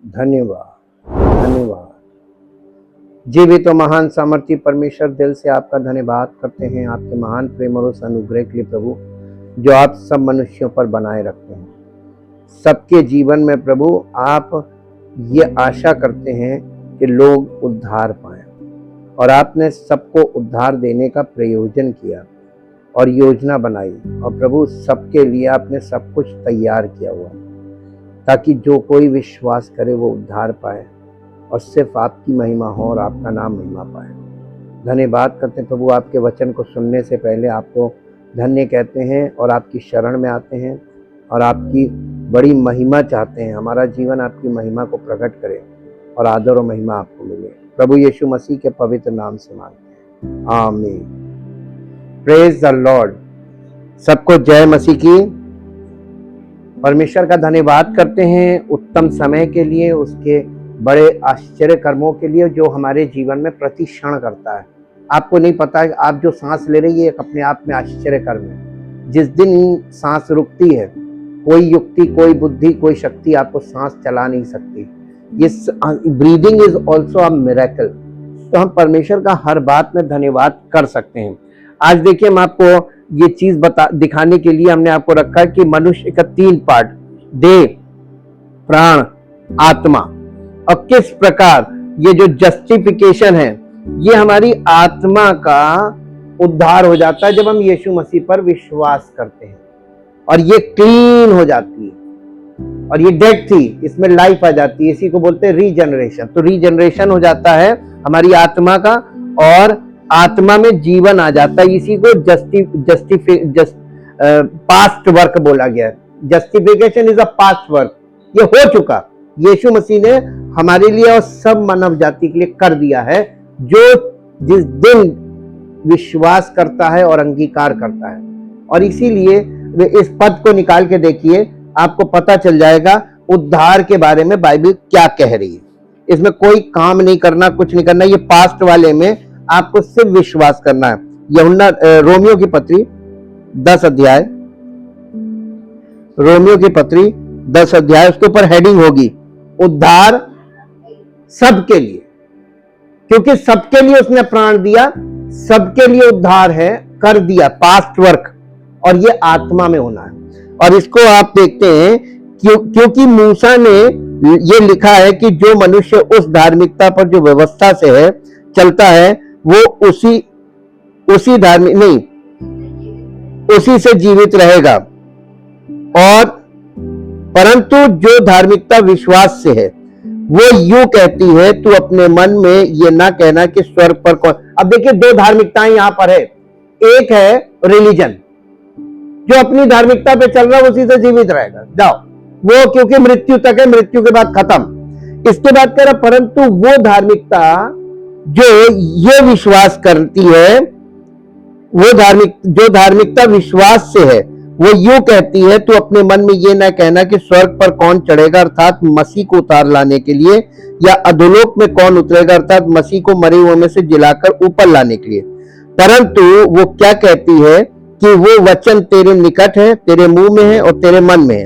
धन्यवाद, धन्यवाद। जीवित और महान सामर्थ्य परमेश्वर, दिल से आपका धन्यवाद करते हैं आपके महान प्रेम और उस अनुग्रह के लिए प्रभु, जो आप सब मनुष्यों पर बनाए रखते हैं। सबके जीवन में प्रभु आप ये आशा करते हैं कि लोग उद्धार पाएं, और आपने सबको उद्धार देने का प्रयोजन किया और योजना बनाई, और प्रभु सबके लिए आपने सब कुछ तैयार किया हुआ, ताकि जो कोई विश्वास करे वो उद्धार पाए और सिर्फ आपकी महिमा हो और आपका नाम महिमा पाए। धन्यवाद करते हैं प्रभु, आपके वचन को सुनने से पहले आपको धन्य कहते हैं और आपकी शरण में आते हैं और आपकी बड़ी महिमा चाहते हैं। हमारा जीवन आपकी महिमा को प्रकट करे और आदर और महिमा आपको मिले। प्रभु यीशु मसीह के पवित्र नाम से मांगते हैं, आमीन। Praise the Lord. सबको जय मसीह की। परमेश्वर का धन्यवाद करते हैं उत्तम समय के लिए, उसके बड़े आश्चर्य कर्मों के लिए जो हमारे जीवन में प्रति क्षण करता है। आपको नहीं पता है, आप जो सांस ले रही है एक अपने आप में आश्चर्य कर्म है। जिस दिन सांस रुकती है, कोई युक्ति, कोई बुद्धि, कोई शक्ति आपको सांस चला नहीं सकती। इस breathing is also a miracle. तो हम परमेश्वर का हर बात में धन्यवाद कर सकते हैं। आज देखिए, हम आपको ये चीज दिखाने के लिए हमने आपको रखा है कि मनुष्य का 3 पार्ट, देह, प्राण, आत्मा, और किस प्रकार ये जो जस्टिफिकेशन है, ये हमारी आत्मा का उद्धार हो जाता है जब हम यीशु मसीह पर विश्वास करते हैं, और ये क्लीन हो जाती है, और ये डेड थी, इसमें लाइफ आ जाती है। इसी को बोलते हैं रीजनरेशन। तो रीजनरेशन हो जाता है हमारी आत्मा का, और आत्मा में जीवन आ जाता है। इसी को पास्ट वर्क बोला गया है। Justification is a past work. ये हो चुका, यीशु मसीह ने हमारे लिए और सब मानव जाति के लिए कर दिया है, जो जिस दिन विश्वास करता है और अंगीकार करता है। और इसीलिए इस पद को निकाल के देखिए, आपको पता चल जाएगा उद्धार के बारे में बाइबल क्या कह रही है। इसमें कोई काम नहीं करना, कुछ नहीं करना। ये पास्ट वाले में आपको सिर्फ विश्वास करना है। यूहन्ना रोमियो की पत्री 10 अध्याय, रोमियो की पत्री 10 अध्याय, उसके ऊपर हेडिंग होगी उद्धार सबके लिए, क्योंकि सबके लिए उसने प्राण दिया, सबके लिए उद्धार है, कर दिया, पास्ट वर्क, और ये आत्मा में होना है। और इसको आप देखते हैं क्योंकि मूसा ने ये लिखा है कि जो मनुष्य उस धार्मिकता पर जो व्यवस्था से है चलता है, वो उसी धार्मिक नहीं, उसी से जीवित रहेगा। और परंतु जो धार्मिकता विश्वास से है, वो यूं कहती है, तू अपने मन में ये ना कहना कि स्वर्ग पर कौन। अब देखिए, 2 धार्मिकताएं यहां पर है। एक है रिलीजन, जो अपनी धार्मिकता पे चल रहा है उसी से जीवित रहेगा, जाओ, वो क्योंकि मृत्यु तक है, मृत्यु के बाद खत्म। इसके बाद कह रहा, परंतु वो धार्मिकता जो ये विश्वास करती है, वो धार्मिकता विश्वास से है, वो यूं कहती है, तू अपने मन में ये ना कहना कि स्वर्ग पर कौन चढ़ेगा, अर्थात मसीह को उतार लाने के लिए, या अधोलोक में कौन उतरेगा, अर्थात मसीह को मरे हुए में से जिलाकर ऊपर लाने के लिए। परंतु वो क्या कहती है कि वो वचन तेरे निकट है, तेरे मुंह में है और तेरे मन में है।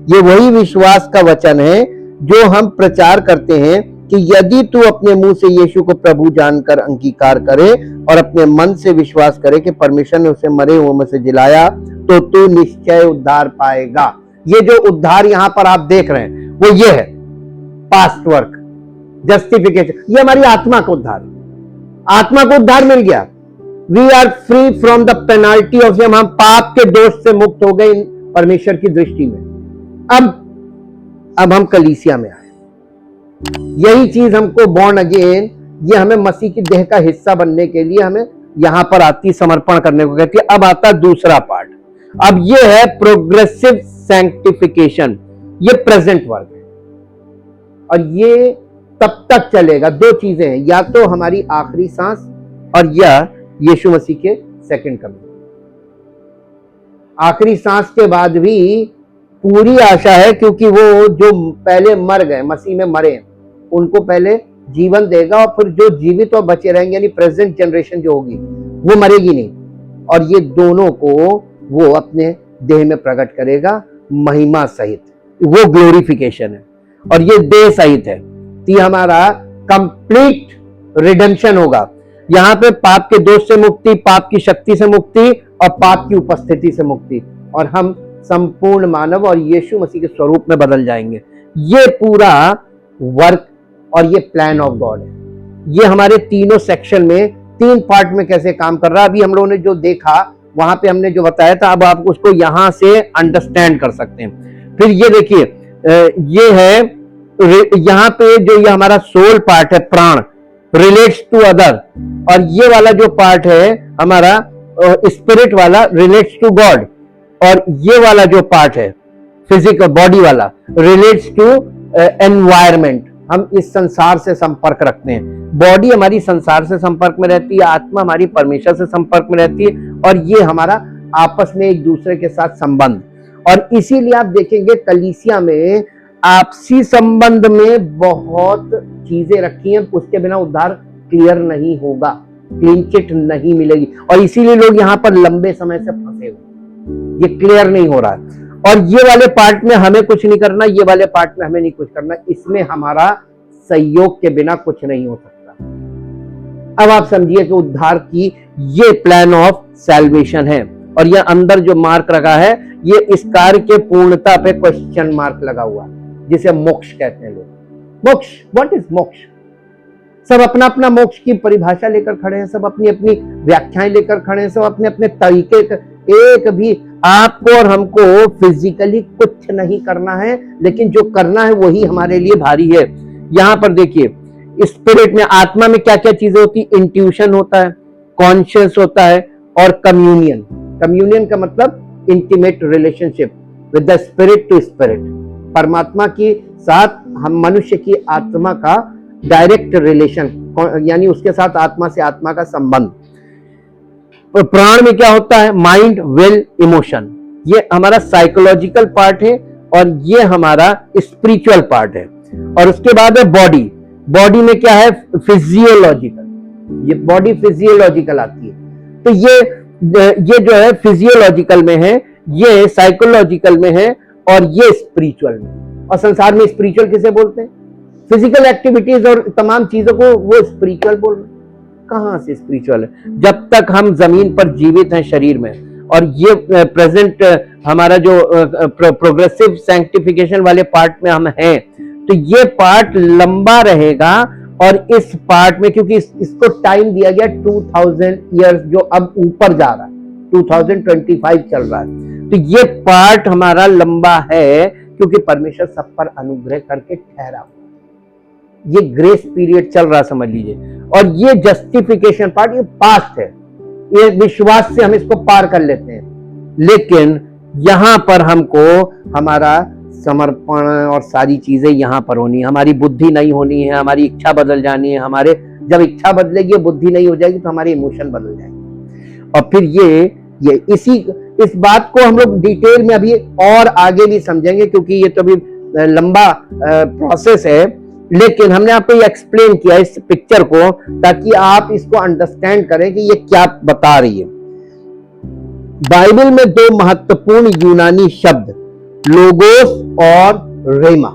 ये वही विश्वास का वचन है जो हम प्रचार करते हैं कि यदि तू अपने मुंह से यीशु को प्रभु जानकर अंगीकार करे और अपने मन से विश्वास करे कि परमेश्वर ने उसे मरे हुए में से जिलाया, तो तू निश्चय उद्धार पाएगा। ये जो उद्धार यहां पर आप देख रहे हैं, वो ये है पास्ट वर्क, जस्टिफिकेशन। ये हमारी आत्मा का उद्धार, आत्मा को उद्धार मिल गया। We are free from the penalty of sin. हम पाप के दोष से मुक्त हो गए परमेश्वर की दृष्टि में। अब हम कलीसिया में आए। यही चीज हमको बॉर्न अगेन, ये हमें मसीह की देह का हिस्सा बनने के लिए हमें यहां पर आती, समर्पण करने को कहती है। अब आता दूसरा पार्ट। अब ये है प्रोग्रेसिव सैंक्टिफिकेशन। ये प्रेजेंट वर्क है, और ये तब तक चलेगा। 2 चीजें हैं, या तो हमारी आखिरी सांस, और या यीशु मसीह के सेकंड कमिंग। आखिरी सांस के बाद भी पूरी आशा है, क्योंकि वो जो पहले मर गए, मसीह में मरे, उनको पहले जीवन देगा, और फिर जो जीवित और बचे रहेंगे, यानी प्रेजेंट जनरेशन जो होगी, वो मरेगी नहीं। और ये दोनों को वो अपने देह में प्रकट करेगा महिमा सहित। वो ग्लोरिफिकेशन है। और ये देह सहित है, तो ये हमारा कंप्लीट रिडेम्पशन होगा। यहाँ पे पाप के दोष से मुक्ति, पाप की शक्ति से मुक्ति और पाप की उपस्थिति से मुक्ति, और हम संपूर्ण मानव और यीशु मसीह के स्वरूप में बदल जाएंगे। ये पूरा वर्क और ये प्लान ऑफ गॉड है। ये हमारे तीनों सेक्शन में, 3 पार्ट में कैसे काम कर रहा है। अभी हम लोगों ने जो देखा वहां पे हमने जो बताया था, अब आप उसको यहां से अंडरस्टैंड कर सकते हैं। फिर ये देखिए, ये है यहाँ पे जो ये हमारा सोल पार्ट है, प्राण रिलेट्स टू अदर, और ये वाला जो पार्ट है हमारा स्पिरिट वाला रिलेट्स टू गॉड, और ये वाला जो पार्ट है फिजिकल बॉडी वाला रिलेट्स टू एनवायरमेंट। हम इस संसार से संपर्क रखते हैं, बॉडी हमारी संसार से संपर्क में रहती है, आत्मा हमारी परमेश्वर से संपर्क में रहती है, और ये हमारा आपस में एक दूसरे के साथ संबंध। और इसीलिए आप देखेंगे कलीसिया में आपसी संबंध में बहुत चीजें रखी हैं, उसके बिना उद्धार क्लियर नहीं होगा, क्लीन चिट नहीं मिलेगी, और इसीलिए लोग यहाँ पर लंबे समय से फंसे हुए, ये क्लियर नहीं हो रहा है। और ये वाले पार्ट में हमें कुछ नहीं करना, ये वाले पार्ट में हमें नहीं कुछ करना, इसमें हमारा सहयोग के बिना कुछ नहीं हो सकता। अब आप समझिए कि उद्धार की ये प्लान ऑफ सैल्वेशन है, और ये अंदर जो मार्क रखा है, ये इस कार्य के पूर्णता पे क्वेश्चन मार्क लगा हुआ है, जिसे मोक्ष कहते हैं लोग। मोक्ष, व्हाट इज मोक्ष? सब अपना अपना मोक्ष की परिभाषा लेकर खड़े हैं, सब अपनी अपनी व्याख्याएं लेकर खड़े हैं, सब अपने अपने तरीके। एक भी आपको और हमको फिजिकली कुछ नहीं करना है, लेकिन जो करना है वही हमारे लिए भारी है। यहां पर देखिए, स्पिरिट में, आत्मा में क्या क्या चीजें होती है? इंट्यूशन होता है, कॉन्शियस होता है, और कम्युनियन। कम्युनियन का मतलब intimate relationship with the spirit to spirit, परमात्मा के साथ हम मनुष्य की आत्मा का डायरेक्ट रिलेशन, यानी उसके साथ आत्मा से आत्मा का संबंध। प्राण में क्या होता है? Mind, will, emotion. ये हमारा साइकोलॉजिकल पार्ट है, और ये हमारा स्पिरिचुअल पार्ट है। और उसके बाद है बॉडी। बॉडी में क्या है? फिजियोलॉजिकल। ये बॉडी फिजियोलॉजिकल आती है, तो ये जो है फिजियोलॉजिकल में है, ये साइकोलॉजिकल में है, और ये स्पिरिचुअल में। और संसार में स्पिरिचुअल किसे बोलते हैं? फिजिकल एक्टिविटीज और तमाम चीजों को वो स्पिरिचुअल बोल रहे हैं। कहां से स्पिरिचुअल है? जब तक हम जमीन पर जीवित हैं शरीर में, और ये प्रेजेंट हमारा जो प्रोग्रेसिव सैंक्टिफिकेशन वाले पार्ट में हम हैं, तो ये पार्ट लंबा रहेगा। और इस पार्ट में, क्योंकि इसको टाइम दिया गया 2000 ईयर्स, जो अब ऊपर जा रहा है, 2025 चल रहा है, तो ये पार्ट हमारा लंबा है, क्योंकि परमेश्वर सब पर अनुग्रह करके ठहरा। ये ग्रेस पीरियड चल रहा, समझ लीजिए। और ये जस्टिफिकेशन पार्ट, ये पास्ट है, ये विश्वास से हम इसको पार कर लेते हैं। लेकिन यहां पर हमको हमारा समर्पण और सारी चीजें यहां पर होनी है। हमारी बुद्धि नहीं होनी है, हमारी इच्छा बदल जानी है। हमारे जब इच्छा बदलेगी, बुद्धि नहीं हो जाएगी, तो हमारे इमोशन बदल जाएंगे। और फिर ये इस बात को हम लोग डिटेल में अभी और आगे भी समझेंगे, क्योंकि ये तो अभी लंबा प्रोसेस है। लेकिन हमने आपको ये एक्सप्लेन किया इस पिक्चर को, ताकि आप इसको अंडरस्टैंड करें कि ये क्या बता रही है। बाइबल में 2 महत्वपूर्ण यूनानी शब्द, लोगोस और रेमा।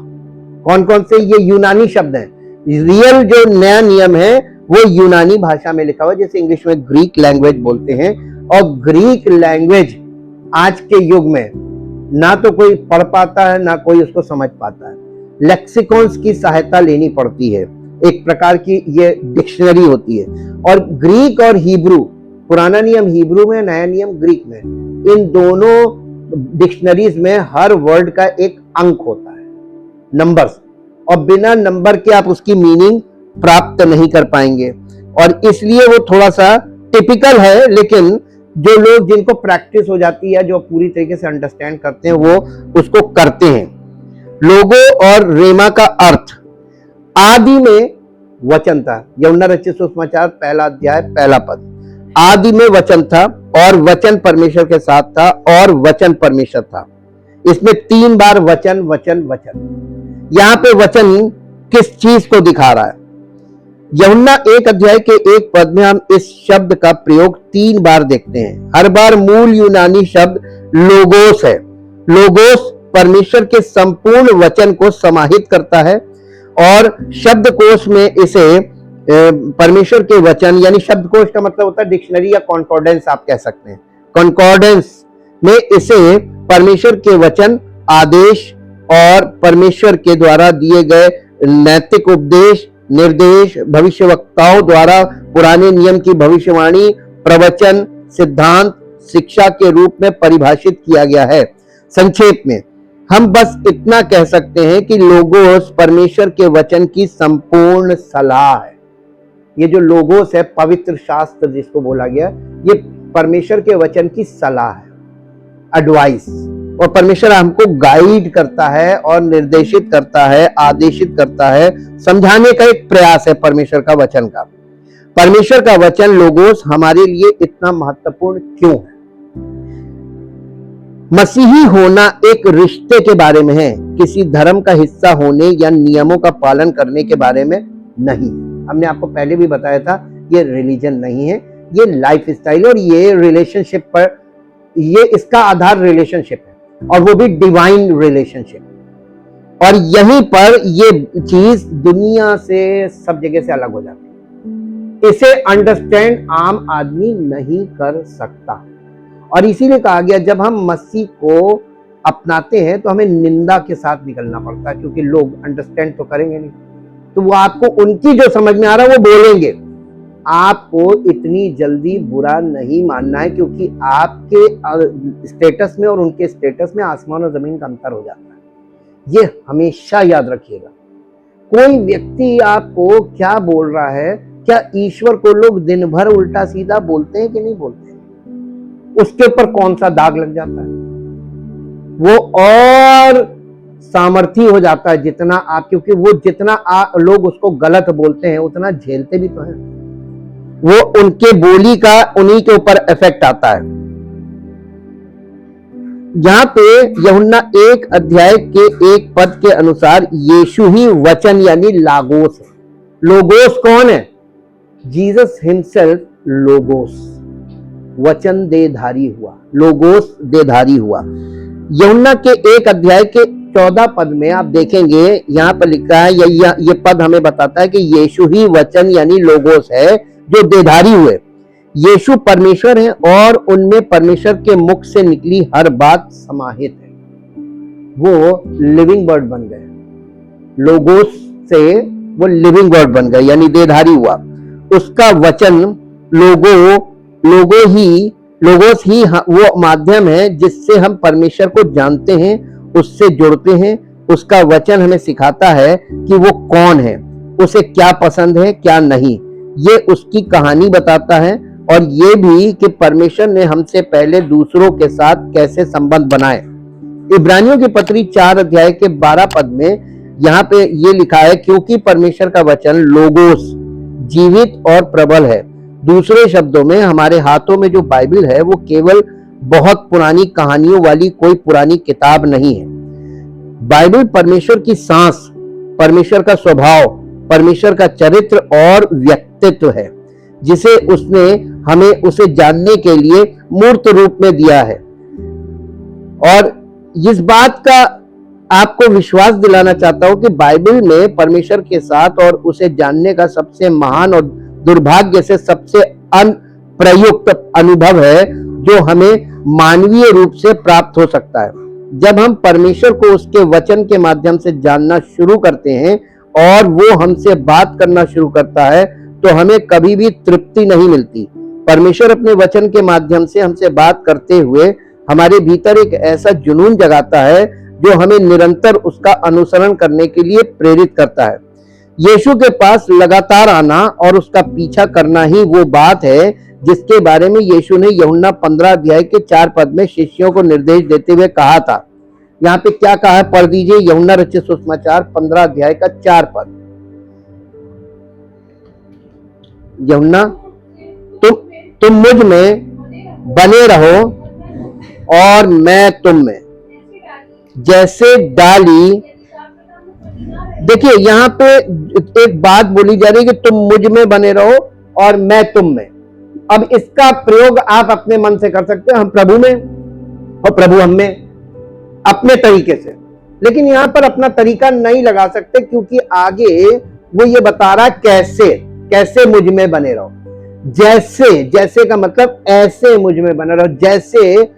कौन कौन से ये यूनानी शब्द हैं? रियल जो नया नियम है वो यूनानी भाषा में लिखा हुआ, जैसे इंग्लिश में ग्रीक लैंग्वेज बोलते हैं। और ग्रीक लैंग्वेज आज के युग में ना तो कोई पढ़ पाता है, ना कोई उसको समझ पाता है। लेक्सिकॉन्स की सहायता लेनी पड़ती है, एक प्रकार की ये डिक्शनरी होती है। और ग्रीक और हिब्रू, पुराना नियम हिब्रू में, नया नियम ग्रीक में, इन दोनों डिक्शनरीज में हर वर्ड का एक अंक होता है, नंबर्स, और बिना नंबर के आप उसकी मीनिंग प्राप्त नहीं कर पाएंगे। और इसलिए वो थोड़ा सा टिपिकल है, लेकिन जो लोग, जिनको प्रैक्टिस हो जाती है, जो पूरी तरीके से अंडरस्टैंड करते हैं, वो उसको करते हैं। लोगो और रेमा का अर्थ, आदि में वचन था। यूहन्ना रचित सुसमाचार 1 अध्याय 1 पद, आदि में वचन था, और वचन परमेश्वर के साथ था, और वचन परमेश्वर था। इसमें 3 बार वचन वचन वचन। यहां पे वचन किस चीज को दिखा रहा है? यूहन्ना 1 अध्याय के 1 पद में हम इस शब्द का प्रयोग 3 बार देखते हैं। हर बार मूल यूनानी शब्द लोगोस है। लोगोस परमेश्वर के संपूर्ण वचन को समाहित करता है और शब्दकोश में इसे परमेश्वर के वचन, यानी शब्दकोश का मतलब होता है डिक्शनरी या कॉन्कॉर्डेंस आप कह सकते हैं, कॉन्कॉर्डेंस में इसे परमेश्वर के वचन, आदेश और परमेश्वर के द्वारा दिए गए नैतिक उपदेश, निर्देश, भविष्यवक्ताओं द्वारा पुराने नियम की भविष्यवाणी, प्रवचन, सिद्धांत, शिक्षा के रूप में परिभाषित किया गया है। संक्षेप में हम बस इतना कह सकते हैं कि लोगोस परमेश्वर के वचन की संपूर्ण सलाह है। ये जो लोगोस है, पवित्र शास्त्र जिसको बोला गया, ये परमेश्वर के वचन की सलाह है, एडवाइस। और परमेश्वर हमको गाइड करता है और निर्देशित करता है, आदेशित करता है, समझाने का एक प्रयास है परमेश्वर का वचन का। परमेश्वर का वचन लोगोस हमारे लिए इतना महत्वपूर्ण क्यों है? मसीही होना एक रिश्ते के बारे में है, किसी धर्म का हिस्सा होने या नियमों का पालन करने के बारे में नहीं। हमने आपको पहले भी बताया था, ये रिलीजन नहीं है, ये लाइफ स्टाइल और ये रिलेशनशिप पर, ये इसका आधार रिलेशनशिप है और वो भी डिवाइन रिलेशनशिप। और यहीं पर ये चीज दुनिया से, सब जगह से अलग हो जाती है। इसे अंडरस्टैंड आम आदमी नहीं कर सकता और इसीलिए कहा गया जब हम मसीह को अपनाते हैं तो हमें निंदा के साथ निकलना पड़ता है, क्योंकि लोग अंडरस्टैंड तो करेंगे नहीं, तो वो आपको उनकी जो समझ में आ रहा है वो बोलेंगे। आपको इतनी जल्दी बुरा नहीं मानना है, क्योंकि आपके स्टेटस में और उनके स्टेटस में आसमान और जमीन का अंतर हो जाता है। ये हमेशा याद रखिएगा। कोई व्यक्ति आपको क्या बोल रहा है, क्या ईश्वर को लोग दिन भर उल्टा सीधा बोलते हैं कि नहीं बोलते हैं? उसके ऊपर कौन सा दाग लग जाता है? वो और सामर्थी हो जाता है जितना आप, क्योंकि वो जितना लोग उसको गलत बोलते हैं उतना झेलते भी तो हैं। वो उनके बोली का उन्हीं के ऊपर इफेक्ट आता है। यहां पे यूहन्ना 1 अध्याय के 1 पद के अनुसार यीशु ही वचन यानी लागोस है। लोगोस कौन है? जीसस हिमसेल्फ लोगोस, वचन देधारी हुआ, लोगोस देधारी हुआ। यूहन्ना के 1 अध्याय के 14 पद में आप देखेंगे, यहां पर लिखा है, ये पद हमें बताता है कि यीशु ही वचन यानी लोगोस है जो देधारी हुए। यीशु परमेश्वर है और उनमें परमेश्वर के मुख से निकली हर बात समाहित है। वो लिविंग वर्ड बन गए, लोगोस से वो लिविंग वर्ड बन गए यानी देधारी हुआ। उसका वचन लोगोस ही वो माध्यम है जिससे हम परमेश्वर को जानते हैं, उससे जुड़ते हैं। उसका वचन हमें सिखाता है कि वो कौन है, उसे क्या पसंद है क्या नहीं। ये उसकी कहानी बताता है और ये भी कि परमेश्वर ने हमसे पहले दूसरों के साथ कैसे संबंध बनाए। इब्रानियों की पत्री 4 अध्याय के 12 पद में यहाँ पे ये लिखा है, क्योंकि परमेश्वर का वचन लोगोस जीवित और प्रबल है। दूसरे शब्दों में हमारे हाथों में जो बाइबल है वो केवल बहुत पुरानी कहानियों वाली कोई पुरानी किताब नहीं है। बाइबल परमेश्वर की सांस, परमेश्वर का स्वभाव, परमेश्वर का चरित्र और व्यक्तित्व है, जिसे उसने हमें उसे जानने के लिए मूर्त रूप में दिया है। और इस बात का आपको विश्वास दिलाना चाहता हूं कि बाइबल में परमेश्वर के साथ और उसे जानने का सबसे महान और दुर्भाग्य से सबसे अनप्रयुक्त अनुभव है जो हमें मानवीय रूप से प्राप्त हो सकता है। जब हम परमेश्वर को उसके वचन के माध्यम से जानना शुरू करते हैं और वो हमसे बात करना शुरू करता है तो हमें कभी भी तृप्ति नहीं मिलती। परमेश्वर अपने वचन के माध्यम से हमसे बात करते हुए हमारे भीतर एक ऐसा जुनून जगाता है जो हमें निरंतर उसका अनुसरण करने के लिए प्रेरित करता है। यीशु के पास लगातार आना और उसका पीछा करना ही वो बात है जिसके बारे में यीशु ने यूहन्ना 15 अध्याय के 4 पद में शिष्यों को निर्देश देते हुए कहा था। यहाँ पे क्या कहा है, पढ़ दीजिए। यूहन्ना रचित सुसमाचार 15 अध्याय का 4 पद। यूहन्ना, तुम मुझ में बने रहो और मैं तुम में, जैसे डाली। देखिए यहाँ पे एक बात बोली जा रही है कि तुम मुझ में बने रहो और मैं तुम में। अब इसका प्रयोग आप अपने मन से कर सकते हो, हम प्रभु में और प्रभु हम में। अपने तरीके से। लेकिन यहां पर अपना तरीका नहीं लगा सकते, क्योंकि आगे वो ये बता रहा कैसे, कैसे मुझ में बने रहो। जैसे, जैसे का मतलब ऐसे मुझ में बने रहो। जैसे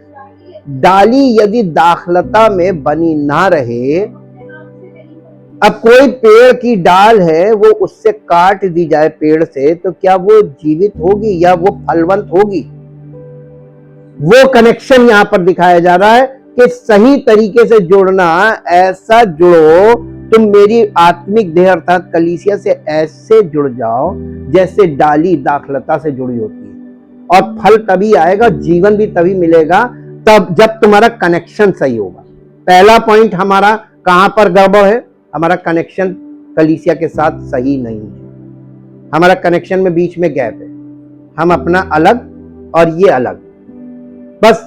डाली यदि दाखलता में बनी ना रहे, अब कोई पेड़ की डाल है, वो उससे काट दी जाए पेड़ से, तो क्या वो जीवित होगी या वो फलवंत होगी? वो कनेक्शन यहां पर दिखाया जा रहा है कि सही तरीके से जुड़ना, ऐसा जुड़ो, तुम मेरी आत्मिक देह अर्थात कलीसिया से ऐसे जुड़ जाओ जैसे डाली दाखलता से जुड़ी होती है। और फल तभी आएगा, जीवन भी तभी मिलेगा तब जब तुम्हारा कनेक्शन सही होगा। पहला पॉइंट हमारा कहां पर गड़बड़ है? हमारा कनेक्शन कलीसिया के साथ सही नहीं है। हमारा कनेक्शन में बीच में गैप है। हम अपना अलग और ये अलग। बस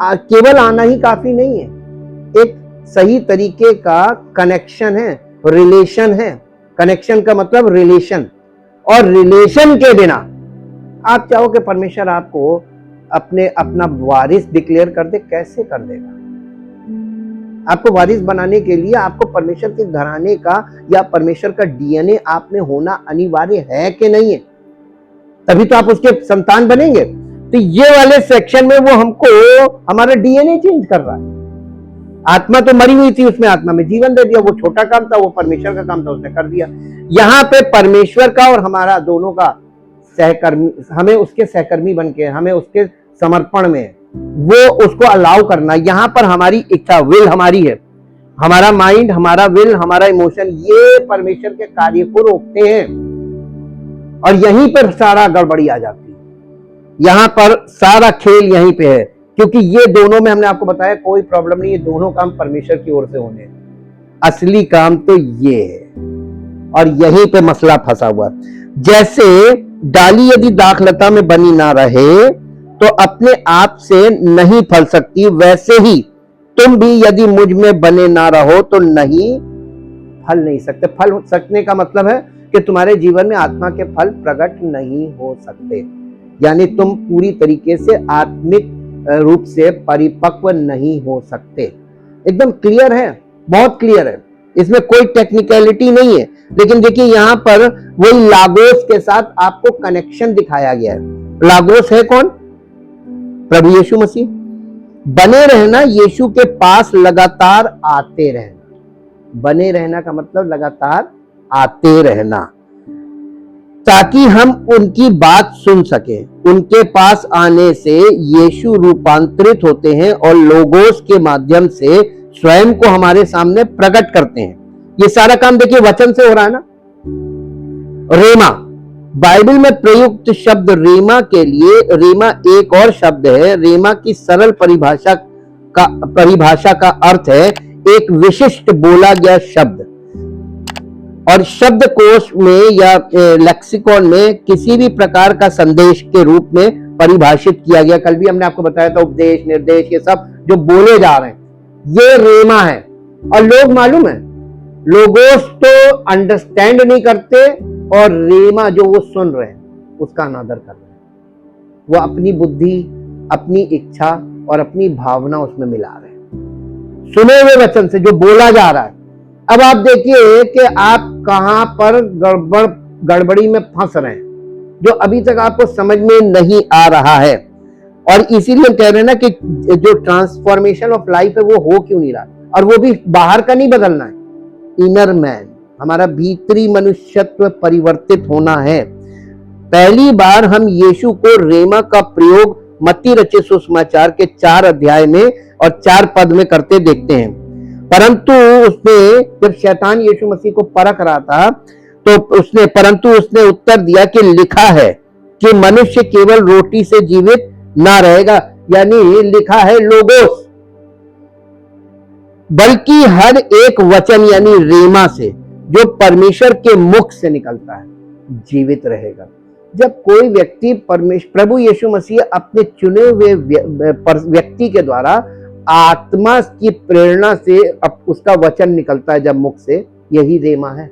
केवल आना ही काफी नहीं है, एक सही तरीके का कनेक्शन है, रिलेशन है। कनेक्शन का मतलब रिलेशन, और रिलेशन के बिना आप चाहो कि परमेश्वर आपको अपना वारिस डिक्लेयर कर दे, कैसे कर देगा? आपको वारिस बनाने के लिए आपको परमेश्वर के घराने का या परमेश्वर का डीएनए आप में होना अनिवार्य है कि नहीं है, तभी तो आप उसके संतान बनेंगे। तो ये वाले सेक्शन में वो हमको हमारा डीएनए चेंज कर रहा है। आत्मा तो मरी हुई थी, उसमें आत्मा में जीवन दे दिया। वो छोटा काम था, वो परमेश्वर का काम था, उसने कर दिया। यहां पे परमेश्वर का और हमारा दोनों का सहकर्मी, हमें उसके सहकर्मी बनके, हमें उसके समर्पण में वो उसको अलाउ करना। यहां पर हमारी इच्छा, विल हमारी है, हमारा माइंड, हमारा विल, हमारा इमोशन, ये परमेश्वर के कार्य को रोकते हैं। और यहीं पर सारा गड़बड़ी आ जाती है। यहां पर सारा खेल यहीं पे है, क्योंकि ये दोनों में हमने आपको बताया कोई प्रॉब्लम नहीं है, दोनों काम परमेश्वर की ओर से होने। असली काम तो ये है, और यहीं पे मसला फंसा हुआ। जैसे डाली यदि दाखलता में बनी ना रहे तो अपने आप से नहीं फल सकती, वैसे ही तुम भी यदि मुझ में बने ना रहो तो नहीं फल नहीं सकते। फल सकने का मतलब है कि तुम्हारे जीवन में आत्मा के फल प्रकट नहीं हो सकते, यानी तुम पूरी तरीके से आत्मिक रूप से परिपक्व नहीं हो सकते। एकदम क्लियर है, बहुत क्लियर है, इसमें कोई टेक्निकलिटी नहीं है। लेकिन देखिए यहां पर वही लागोस के साथ आपको कनेक्शन दिखाया गया है। लागोस है कौन? प्रभु यीशु मसीह। बने रहना, यीशु के पास लगातार आते रहना। बने रहना का मतलब लगातार आते रहना, ताकि हम उनकी बात सुन सके। उनके पास आने से यीशु रूपांतरित होते हैं और लोगोस के माध्यम से स्वयं को हमारे सामने प्रकट करते हैं। ये सारा काम देखिए वचन से हो रहा है ना। रेमा, बाइबल में प्रयुक्त शब्द रेमा के लिए, रेमा एक और शब्द है। रेमा की सरल परिभाषा का अर्थ है एक विशिष्ट बोला गया शब्द, और शब्दकोश में या लेक्सिकॉन में किसी भी प्रकार का संदेश के रूप में परिभाषित किया गया। कल भी हमने आपको बताया था, उपदेश, निर्देश, ये सब जो बोले जा रहे हैं ये रेमा है। और लोग मालूम है, लोगोस तो अंडरस्टैंड नहीं करते, और रेमा जो वो सुन रहे हैं उसका अनादर कर रहे हैं। वो अपनी बुद्धि, अपनी इच्छा और अपनी भावना उसमें मिला रहे हैं सुने हुए वचन से जो बोला जा रहा है। अब आप देखिए कि आप कहां पर गड़बड़ी में फंस रहे हैं, जो अभी तक आपको समझ में नहीं आ रहा है। और इसीलिए हम कह रहे हैं ना कि जो ट्रांसफॉर्मेशन ऑफ लाइफ है वो हो क्यों नहीं रहा, और वो भी बाहर का नहीं बदलना है, इनर मैन, हमारा भीतरी मनुष्यत्व परिवर्तित होना है। पहली बार हम यीशु को रेमा का प्रयोग मत्ती रचित सुसमाचार के 4 अध्याय में और 4 पद में करते देखते हैं। परंतु उसने, जब शैतान यीशु मसीह को परख रहा था, तो उसने उत्तर दिया कि लिखा है कि मनुष्य केवल रोटी से जीवित ना रहेगा, यानी लिखा है लोगोस, बल्कि हर एक वचन यानी रेमा से जो परमेश्वर के मुख से निकलता है जीवित रहेगा। जब कोई व्यक्ति प्रभु यीशु मसीह अपने चुने हुए व्यक्ति के द्वारा आत्मा की प्रेरणा से उसका वचन निकलता है जब मुख से, यही रेमा है।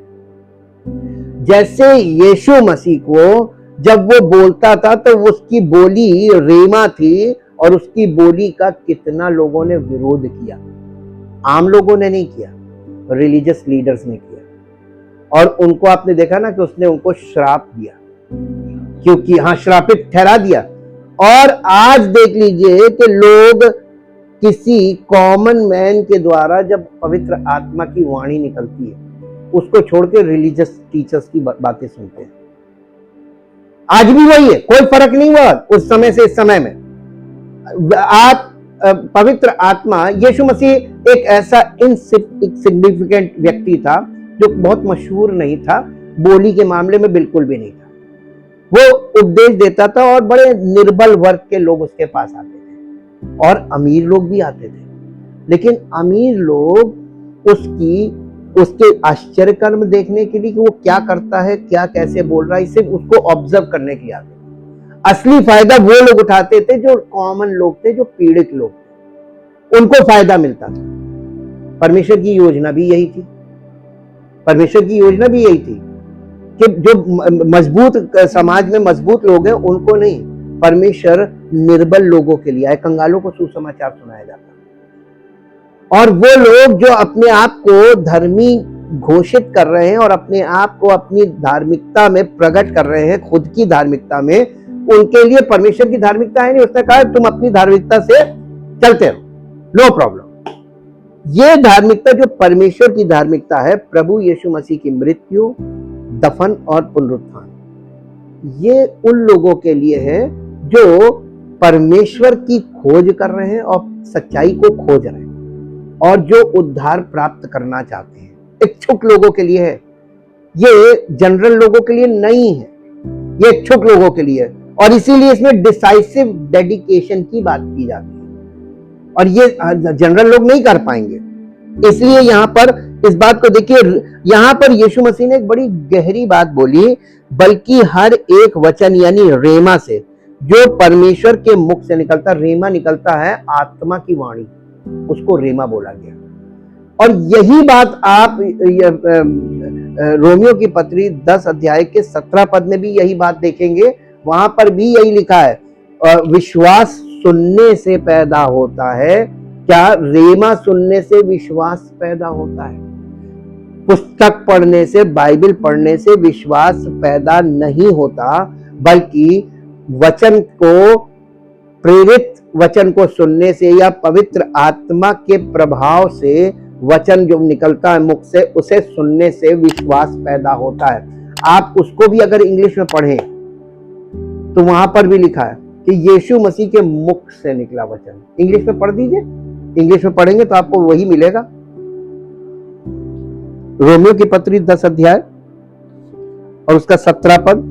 जैसे यीशु मसीह को जब वो बोलता था तो उसकी बोली रेमा थी, और उसकी बोली का कितना लोगों ने विरोध किया। आम लोगों ने नहीं किया, रिलीजियस लीडर्स ने किया। और उनको आपने देखा ना कि उसने उनको श्राप दिया, क्योंकि हाँ, श्रापित ठहरा दिया। और आज देख लीजिए कि लोग किसी कॉमन मैन के द्वारा जब पवित्र आत्मा की वाणी निकलती है, उसको छोड़ के रिलीजियस टीचर्स की बातें सुनते हैं। आज भी वही है, कोई फर्क नहीं हुआ उस समय से इस समय में। आप पवित्र आत्मा, यीशु मसीह एक ऐसा इनसिग्निफिकेंट व्यक्ति था जो बहुत मशहूर नहीं था, बोली के मामले में बिल्कुल भी नहीं था। वो उपदेश देता था और बड़े निर्बल वर्ग के लोग उसके पास आते थे और अमीर लोग भी आते थे। लेकिन अमीर लोग उसके आश्चर्य कर्म देखने के लिए कि वो क्या करता है, क्या कैसे बोल रहा है, इसे उसको ऑब्जर्व करने के लिए आते थे। असली फायदा वो लोग उठाते थे जो कॉमन लोग थे, जो पीड़ित लोग थे, उनको फायदा मिलता था। परमेश्वर की योजना भी यही थी। परमेश्वर की योजना भी यही थी कि जो मजबूत समाज में मजबूत लोग हैं उनको नहीं, परमेश्वर निर्बल लोगों के लिए आए, कंगालों को सुसमाचार सुनाया जाता। और वो लोग जो अपने आप को धर्मी घोषित कर रहे हैं और अपने आप को अपनी धार्मिकता में प्रकट कर रहे हैं, खुद की धार्मिकता में, उनके लिए परमेश्वर की धार्मिकता है नहीं। उसने कहा तुम अपनी धार्मिकता से चलते रहो, नो प्रॉब्लम। ये धार्मिकता जो परमेश्वर की धार्मिकता है, प्रभु यीशु मसीह की मृत्यु, दफन और पुनरुत्थान, ये उन लोगों के लिए है जो परमेश्वर की खोज कर रहे हैं और सच्चाई को खोज रहे हैं और जो उद्धार प्राप्त करना चाहते हैं। इच्छुक लोगों के लिए है, ये जनरल लोगों के लिए नहीं है, ये इच्छुक लोगों के लिए है। और इसीलिए इसमें डिसाइसिव डेडिकेशन की बात की जाती है और ये जनरल लोग नहीं कर पाएंगे। इसलिए यहां पर इस बात को देखिए, यहां पर यीशु मसीह ने एक बड़ी गहरी बात बोली, बल्कि हर एक वचन यानी रेमा से जो परमेश्वर के मुख से निकलता, रेमा निकलता है आत्मा की वाणी, उसको रेमा बोला गया। और यही बात आप रोमियो की पत्री 10 अध्याय के 17 पद में भी यही बात देखेंगे। वहां पर भी यही लिखा है, विश्वास सुनने से पैदा होता है। क्या रेमा सुनने से विश्वास पैदा होता है? पुस्तक पढ़ने से, बाइबल पढ़ने से विश्वास पैदा नहीं होता, बल्कि वचन को, प्रेरित वचन को सुनने से या पवित्र आत्मा के प्रभाव से वचन जो निकलता है मुख से, उसे सुनने से विश्वास पैदा होता है। आप उसको भी अगर इंग्लिश में पढ़ें तो वहां पर भी लिखा है कि यीशु मसीह के मुख से निकला वचन। इंग्लिश में पढ़ दीजिए, इंग्लिश में पढ़ेंगे तो आपको वही मिलेगा। रोमियो की पत्री 10 अध्याय और उसका 17 पद।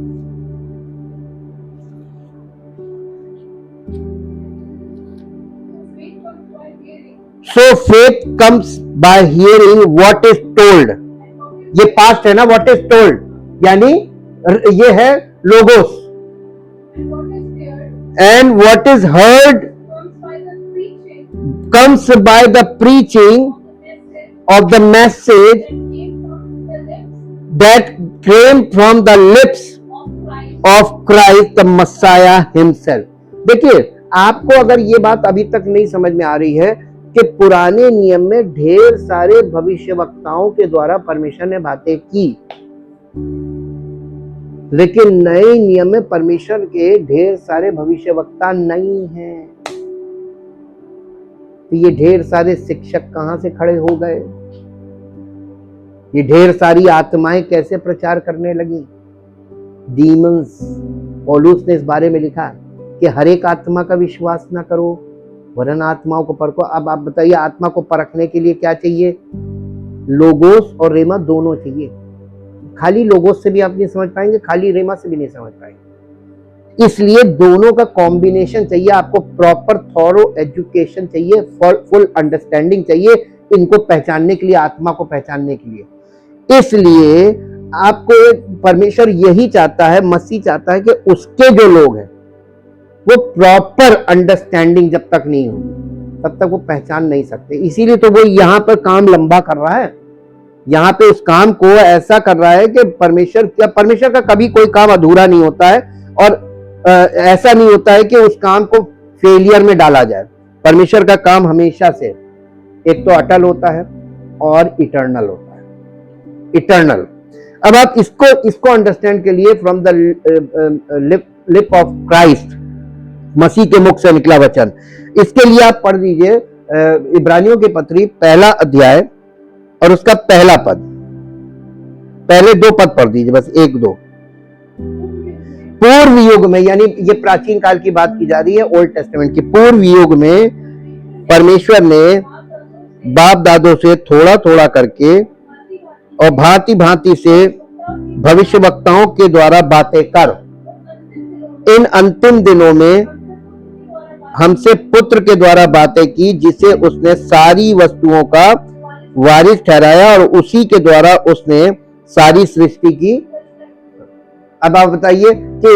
So faith comes by hearing what is told। ये पास्ट है ना, what is told, यानी ये है logos. And what is heard comes by the preaching of the message that came from the lips of Christ the Messiah himself। देखिए, आपको अगर ये बात अभी तक नहीं समझ में आ रही है कि पुराने नियम में ढेर सारे भविष्यवक्ताओं के द्वारा परमेश्वर ने बातें की, लेकिन नए नियम में परमेश्वर के ढेर सारे भविष्यवक्ता नहीं हैं। तो ये ढेर सारे शिक्षक कहां से खड़े हो गए? ये ढेर सारी आत्माएं कैसे प्रचार करने लगी? डीमंस। पौलुस ने इस बारे में लिखा कि हर एक आत्मा का विश्वास ना करो, वरन आत्माओं को परखो। अब आप बताइए, आत्मा को परखने के लिए क्या चाहिए? लोगोस और रेमा दोनों चाहिए। खाली लोगोस से भी आप नहीं समझ पाएंगे, खाली रेमा से भी नहीं समझ पाएंगे। इसलिए दोनों का कॉम्बिनेशन चाहिए आपको। प्रॉपर थॉरो एजुकेशन चाहिए, फुल अंडरस्टैंडिंग चाहिए इनको पहचानने के लिए, आत्मा को पहचानने के लिए। इसलिए आपको परमेश्वर यही चाहता है, मसीह चाहता है कि उसके जो लोग हैं वो प्रॉपर अंडरस्टैंडिंग जब तक नहीं होगी तब तक वो पहचान नहीं सकते। इसीलिए तो वो यहाँ पर काम लंबा कर रहा है, यहाँ पे उस काम को ऐसा कर रहा है कि परमेश्वर का कभी कोई काम अधूरा नहीं होता है और ऐसा नहीं होता है कि उस काम को फेलियर में डाला जाए। परमेश्वर का काम हमेशा से एक तो अटल होता है और इटर्नल होता है। इटर्नल, अब आप इसको अंडरस्टैंड के लिए from the lip of Christ, मसीह के मुख से निकला वचन, इसके लिए आप पढ़ दीजिए इब्रानियों की पत्री 1 अध्याय और उसका 1 पद, पहले 2 पद पढ़ दीजिए, बस 1-2। पूर्व युग में, यानी ये प्राचीन काल की बात की जा रही है, ओल्ड टेस्टामेंट की। पूर्व युग में परमेश्वर ने बाप दादों से थोड़ा थोड़ा करके और भांति भांति से भविष्यवक्ताओं के द्वारा बातें कर इन अंतिम दिनों में हमसे पुत्र के द्वारा बातें की, जिसे उसने सारी वस्तुओं का वारिस ठहराया और उसी के द्वारा उसने सारी सृष्टि की। अब आप बताइए कि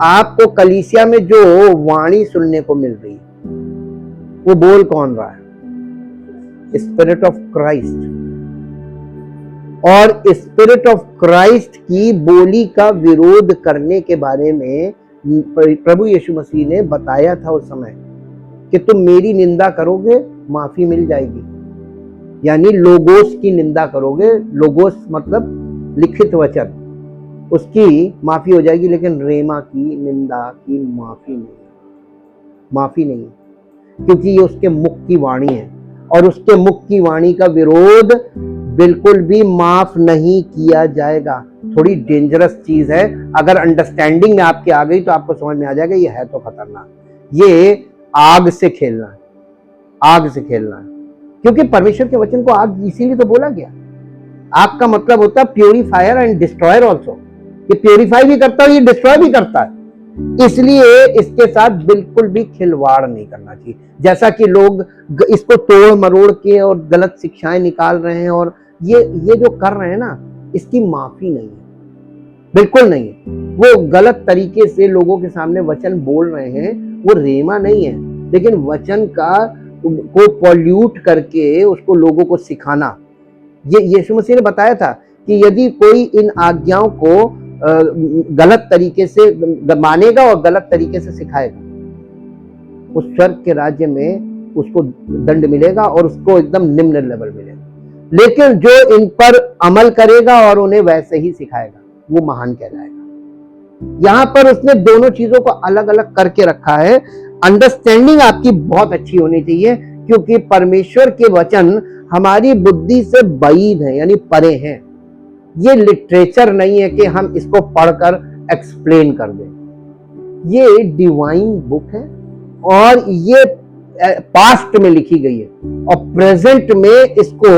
आपको कलीसिया में जो वाणी सुनने को मिल रही है वो बोल कौन रहा है? Spirit of Christ. और स्पिरिट ऑफ क्राइस्ट की बोली का विरोध करने के बारे में प्रभु यीशु मसीह ने बताया था उस समय कि तुम मेरी निंदा करोगे, माफी मिल जाएगी। यानी लोगोस की निंदा करोगे, लोगोस मतलब लिखित वचन, उसकी माफी हो जाएगी, लेकिन रेमा की निंदा की माफी नहीं, क्योंकि ये उसके मुख की वाणी है और उसके मुख की वाणी का विरोध बिल्कुल भी माफ नहीं किया जाएगा। थोड़ी डेंजरस चीज है, अगर अंडरस्टैंडिंग में आपके आ गई तो आपको समझ में आ जाएगा ये है तो खतरनाक। ये आग से खेलना है, आग से खेलना है, क्योंकि परमेश्वर के वचन को आग इसीलिए तो बोला गया। आग का मतलब होता है प्योरीफायर एंड डिस्ट्रॉयर ऑल्सो। ये प्योरीफाई भी करता है, ये डिस्ट्रॉय भी करता है, इसलिए इसके साथ बिल्कुल भी खिलवाड़ नहीं करना चाहिए। जैसा कि लोग इसको तोड़ मरोड़ के और गलत शिक्षाएं निकाल रहे हैं, और ये जो कर रहे हैं ना, इसकी माफी नहीं है, बिल्कुल नहीं है। वो गलत तरीके से लोगों के सामने वचन बोल रहे हैं, वो रेमा नहीं है, लेकिन वचन को पॉल्यूट करके उसको लोगों को सिखाना। ये यीशु मसीह ने बताया था कि यदि कोई इन आज्ञाओं को गलत तरीके से मानेगा और गलत तरीके से सिखाएगा, उस स्वर्ग के राज्य में उसको दंड मिलेगा और उसको एकदम निम्न लेवल मिलेगा। लेकिन जो इन पर अमल करेगा और उन्हें वैसे ही सिखाएगा, वो महान कहलाएगा। यहां पर उसने दोनों चीजों को अलग अलग करके रखा है। अंडरस्टैंडिंग आपकी बहुत अच्छी होनी चाहिए, क्योंकि परमेश्वर के वचन हमारी बुद्धि से बाहर है, यानी परे हैं। ये लिटरेचर नहीं है कि हम इसको पढ़कर एक्सप्लेन कर दें। ये डिवाइन बुक है और ये पास्ट में लिखी गई है, और प्रेजेंट में इसको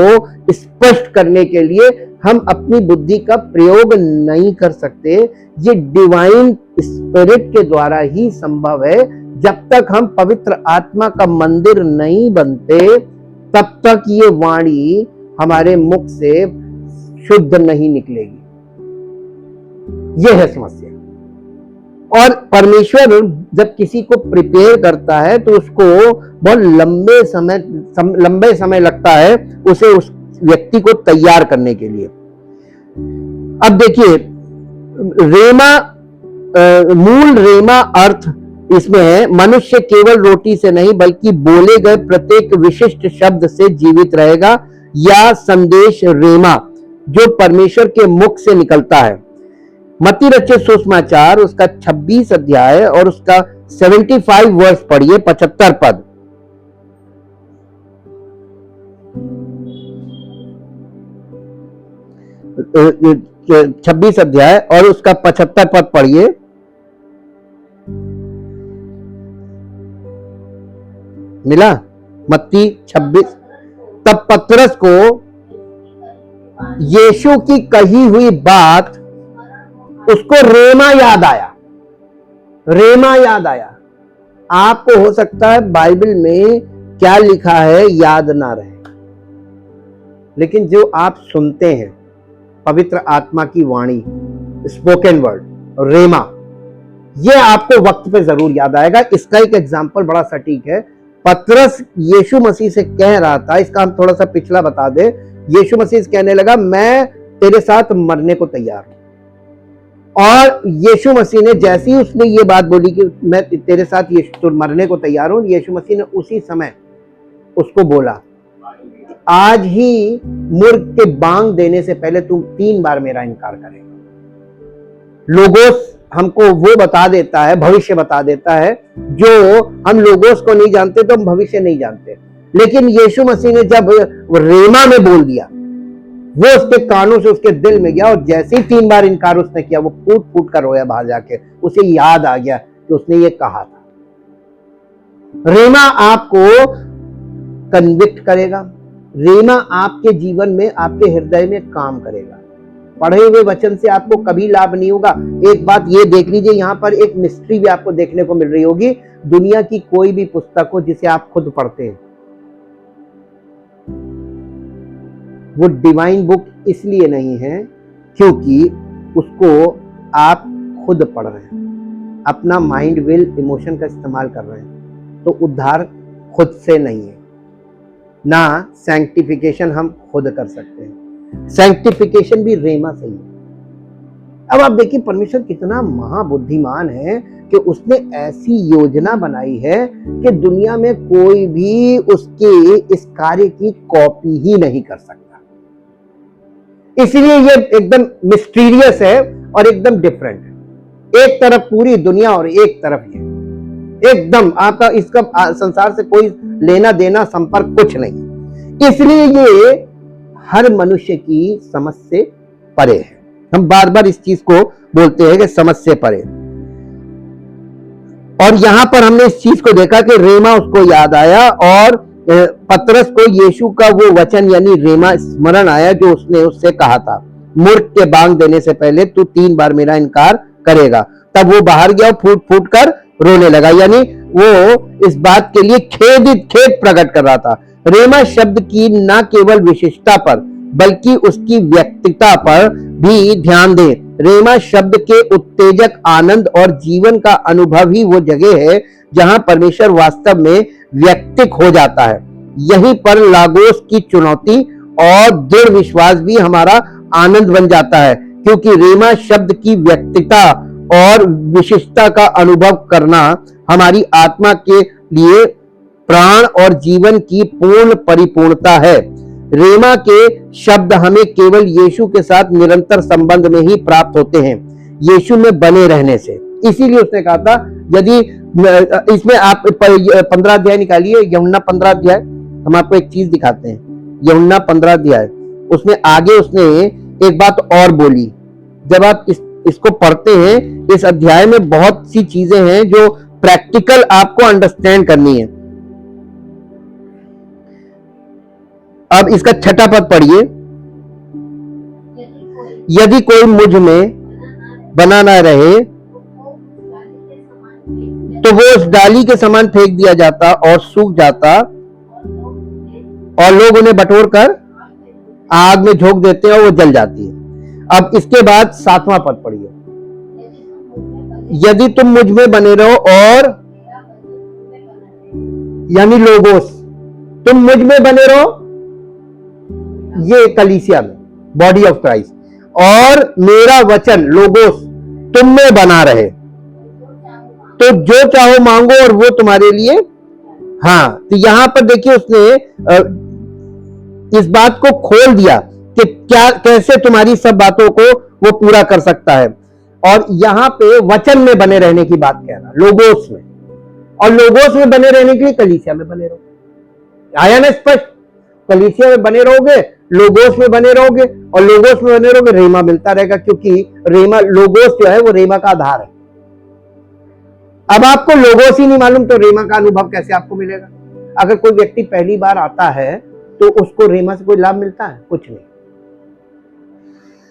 स्पष्ट करने के लिए हम अपनी बुद्धि का प्रयोग नहीं कर सकते। ये डिवाइन स्पिरिट के द्वारा ही संभव है। जब तक हम पवित्र आत्मा का मंदिर नहीं बनते, तब तक ये वाणी हमारे मुख से शुद्ध नहीं निकलेगी। यह है समस्या। और परमेश्वर जब किसी को प्रिपेयर करता है तो उसको बहुत लंबे समय लगता है उसे उस व्यक्ति को तैयार करने के लिए। अब देखिए, रेमा, मूल रेमा अर्थ इसमें है, मनुष्य केवल रोटी से नहीं बल्कि बोले गए प्रत्येक विशिष्ट शब्द से जीवित रहेगा, या संदेश रेमा जो परमेश्वर के मुख से निकलता है। मत्ती रचित सुसमाचार उसका 26 अध्याय और उसका 75 वर्ष पढ़िए, 75 पद। अ, 26 अध्याय और उसका 75 पद पढ़िए। मिला? मत्ती 26। तब पतरस को यीशु की कही हुई बात, उसको रेमा याद आया। रेमा याद आया। आपको हो सकता है बाइबल में क्या लिखा है याद ना रहे, लेकिन जो आप सुनते हैं पवित्र आत्मा की वाणी, स्पोकन वर्ड, रेमा, ये आपको वक्त पे जरूर याद आएगा। इसका एक एग्जाम्पल बड़ा सटीक है। पतरस यीशु मसीह से कह रहा था, इसका हम थोड़ा सा पिछला बता दे। यीशु मसीह से कहने लगा, मैं तेरे साथ मरने को तैयार हूं। और यीशु मसीह ने जैसे ही उसने ये बात बोली कि मैं तेरे साथ मरने को तैयार हूं, यीशु मसीह ने उसी समय उसको बोला आज ही मुर्ग के बांग देने से पहले तुम 3 बार मेरा इनकार करेगा। लोगोस हमको वो बता देता है, भविष्य बता देता है। जो हम लोगोस को नहीं जानते तो हम भविष्य नहीं जानते, लेकिन यीशु मसीह ने जब रेमा में बोल दिया, वो उसके कानों से उसके दिल में गया, और जैसे ही 3 बार इनकार उसने किया, वो फूट फूट कर रोया बाहर जाके। उसे याद आ गया कि उसने ये कहा था। रेमा आपको कन्विक्ट करेगा, रेमा आपके जीवन में, आपके हृदय में काम करेगा। पढ़े हुए वचन से आपको कभी लाभ नहीं होगा। एक बात ये देख लीजिए, यहां पर एक मिस्ट्री भी आपको देखने को मिल रही होगी। दुनिया की कोई भी पुस्तक हो जिसे आप खुद पढ़ते हैं, वो डिवाइन बुक इसलिए नहीं है क्योंकि उसको आप खुद पढ़ रहे हैं, अपना माइंड, विल, इमोशन का इस्तेमाल कर रहे हैं। तो उद्धार खुद से नहीं है, ना सैंक्टिफिकेशन हम खुद कर सकते हैं। सैंक्टिफिकेशन भी रेमा से ही है। अब आप देखिए परमेश्वर कितना महाबुद्धिमान है कि उसने ऐसी योजना बनाई है कि दुनिया में कोई भी उसके इस कार्य की कॉपी ही नहीं कर सकता। इसलिए ये एकदम मिस्टीरियस है और एकदम डिफरेंट है। एक तरफ पूरी दुनिया और एक तरफ ये, एकदम आपका इसका संसार से कोई लेना देना, संपर्क कुछ नहीं। इसलिए ये हर मनुष्य की समझ से परे है। हम बार बार इस चीज को बोलते हैं कि समझ से परे। और यहां पर हमने इस चीज को देखा कि रेमा उसको याद आया, और पतरस को यीशु का वो वचन यानी रेमा स्मरण आया जो उसने उससे कहा था, मूर्ख के बांग देने से पहले तू 3 बार मेरा इनकार करेगा। तब वो बाहर गया और फूट फूट कर रोने लगा, यानी वो इस बात के लिए खेद प्रकट कर रहा था। रेमा शब्द की न केवल विशिष्टता पर बल्कि उसकी व्यक्तिता पर भी ध्यान दें। रेमा शब्द के उत्तेजक, आनंद और जीवन का अनुभव ही वो जगह है जहां परमेश्वर वास्तव में व्यक्तिक हो जाता है। यहीं पर लागोस की चुनौती और दृढ़ विश्वास भी हमारा आनंद बन जाता है, क्योंकि रेमा शब्द की व्यक्तिता और विशिष्टता का अनुभव करना हमारी आत्मा के लिए प्राण और जीवन की पूर्ण परिपूर्णता है। रेमा के शब्द हमें केवल यीशु के साथ निरंतर संबंध में ही प्राप्त होते हैं, यीशु में बने रहने से। इसीलिए उसने कहा था, यदि इसमें आप 15 अध्याय निकालिए, यूहन्ना 15 अध्याय, हम आपको एक चीज दिखाते हैं। यूहन्ना 15 अध्याय, उसमें आगे उसने एक बात और बोली। जब आप इसको पढ़ते हैं, इस अध्याय में बहुत सी चीजें हैं जो प्रैक्टिकल आपको अंडरस्टैंड करनी है। अब इसका 6वां पद पढ़िए। यदि कोई मुझ में बना ना रहे तो वो उस डाली के समान फेंक दिया जाता और सूख जाता, और लोग उन्हें बटोर कर आग में झोंक देते हैं और वो जल जाती है। अब इसके बाद 7वां पद पढ़िए। यदि तुम मुझ में बने रहो, और यानी लोगोस, तुम मुझ में बने रहो, ये कलीसिया में बॉडी ऑफ क्राइस्ट, और मेरा वचन लोगोस तुम में बना रहे, तो जो चाहो मांगो और वो तुम्हारे लिए। हाँ, तो यहां पर देखिए उसने इस बात को खोल दिया कि क्या, कैसे तुम्हारी सब बातों को वो पूरा कर सकता है। और यहां पे वचन में बने रहने की बात कह रहा, लोगोस में, और लोगोस में बने रहने के लिए कलीसिया में बने रहो। आया ना स्पष्ट? कलीसिया में बने रहोगे, लोगोस में बने रहोगे, और लोगोस में बने रहोगे, रेमा मिलता रहेगा, क्योंकि रेमा, लोगोस जो है वो रेमा का आधार है। अब आपको लोगोस ही नहीं मालूम तो रेमा का अनुभव कैसे आपको मिलेगा? अगर कोई व्यक्ति पहली बार आता है तो उसको रेमा से कोई लाभ मिलता है? कुछ नहीं।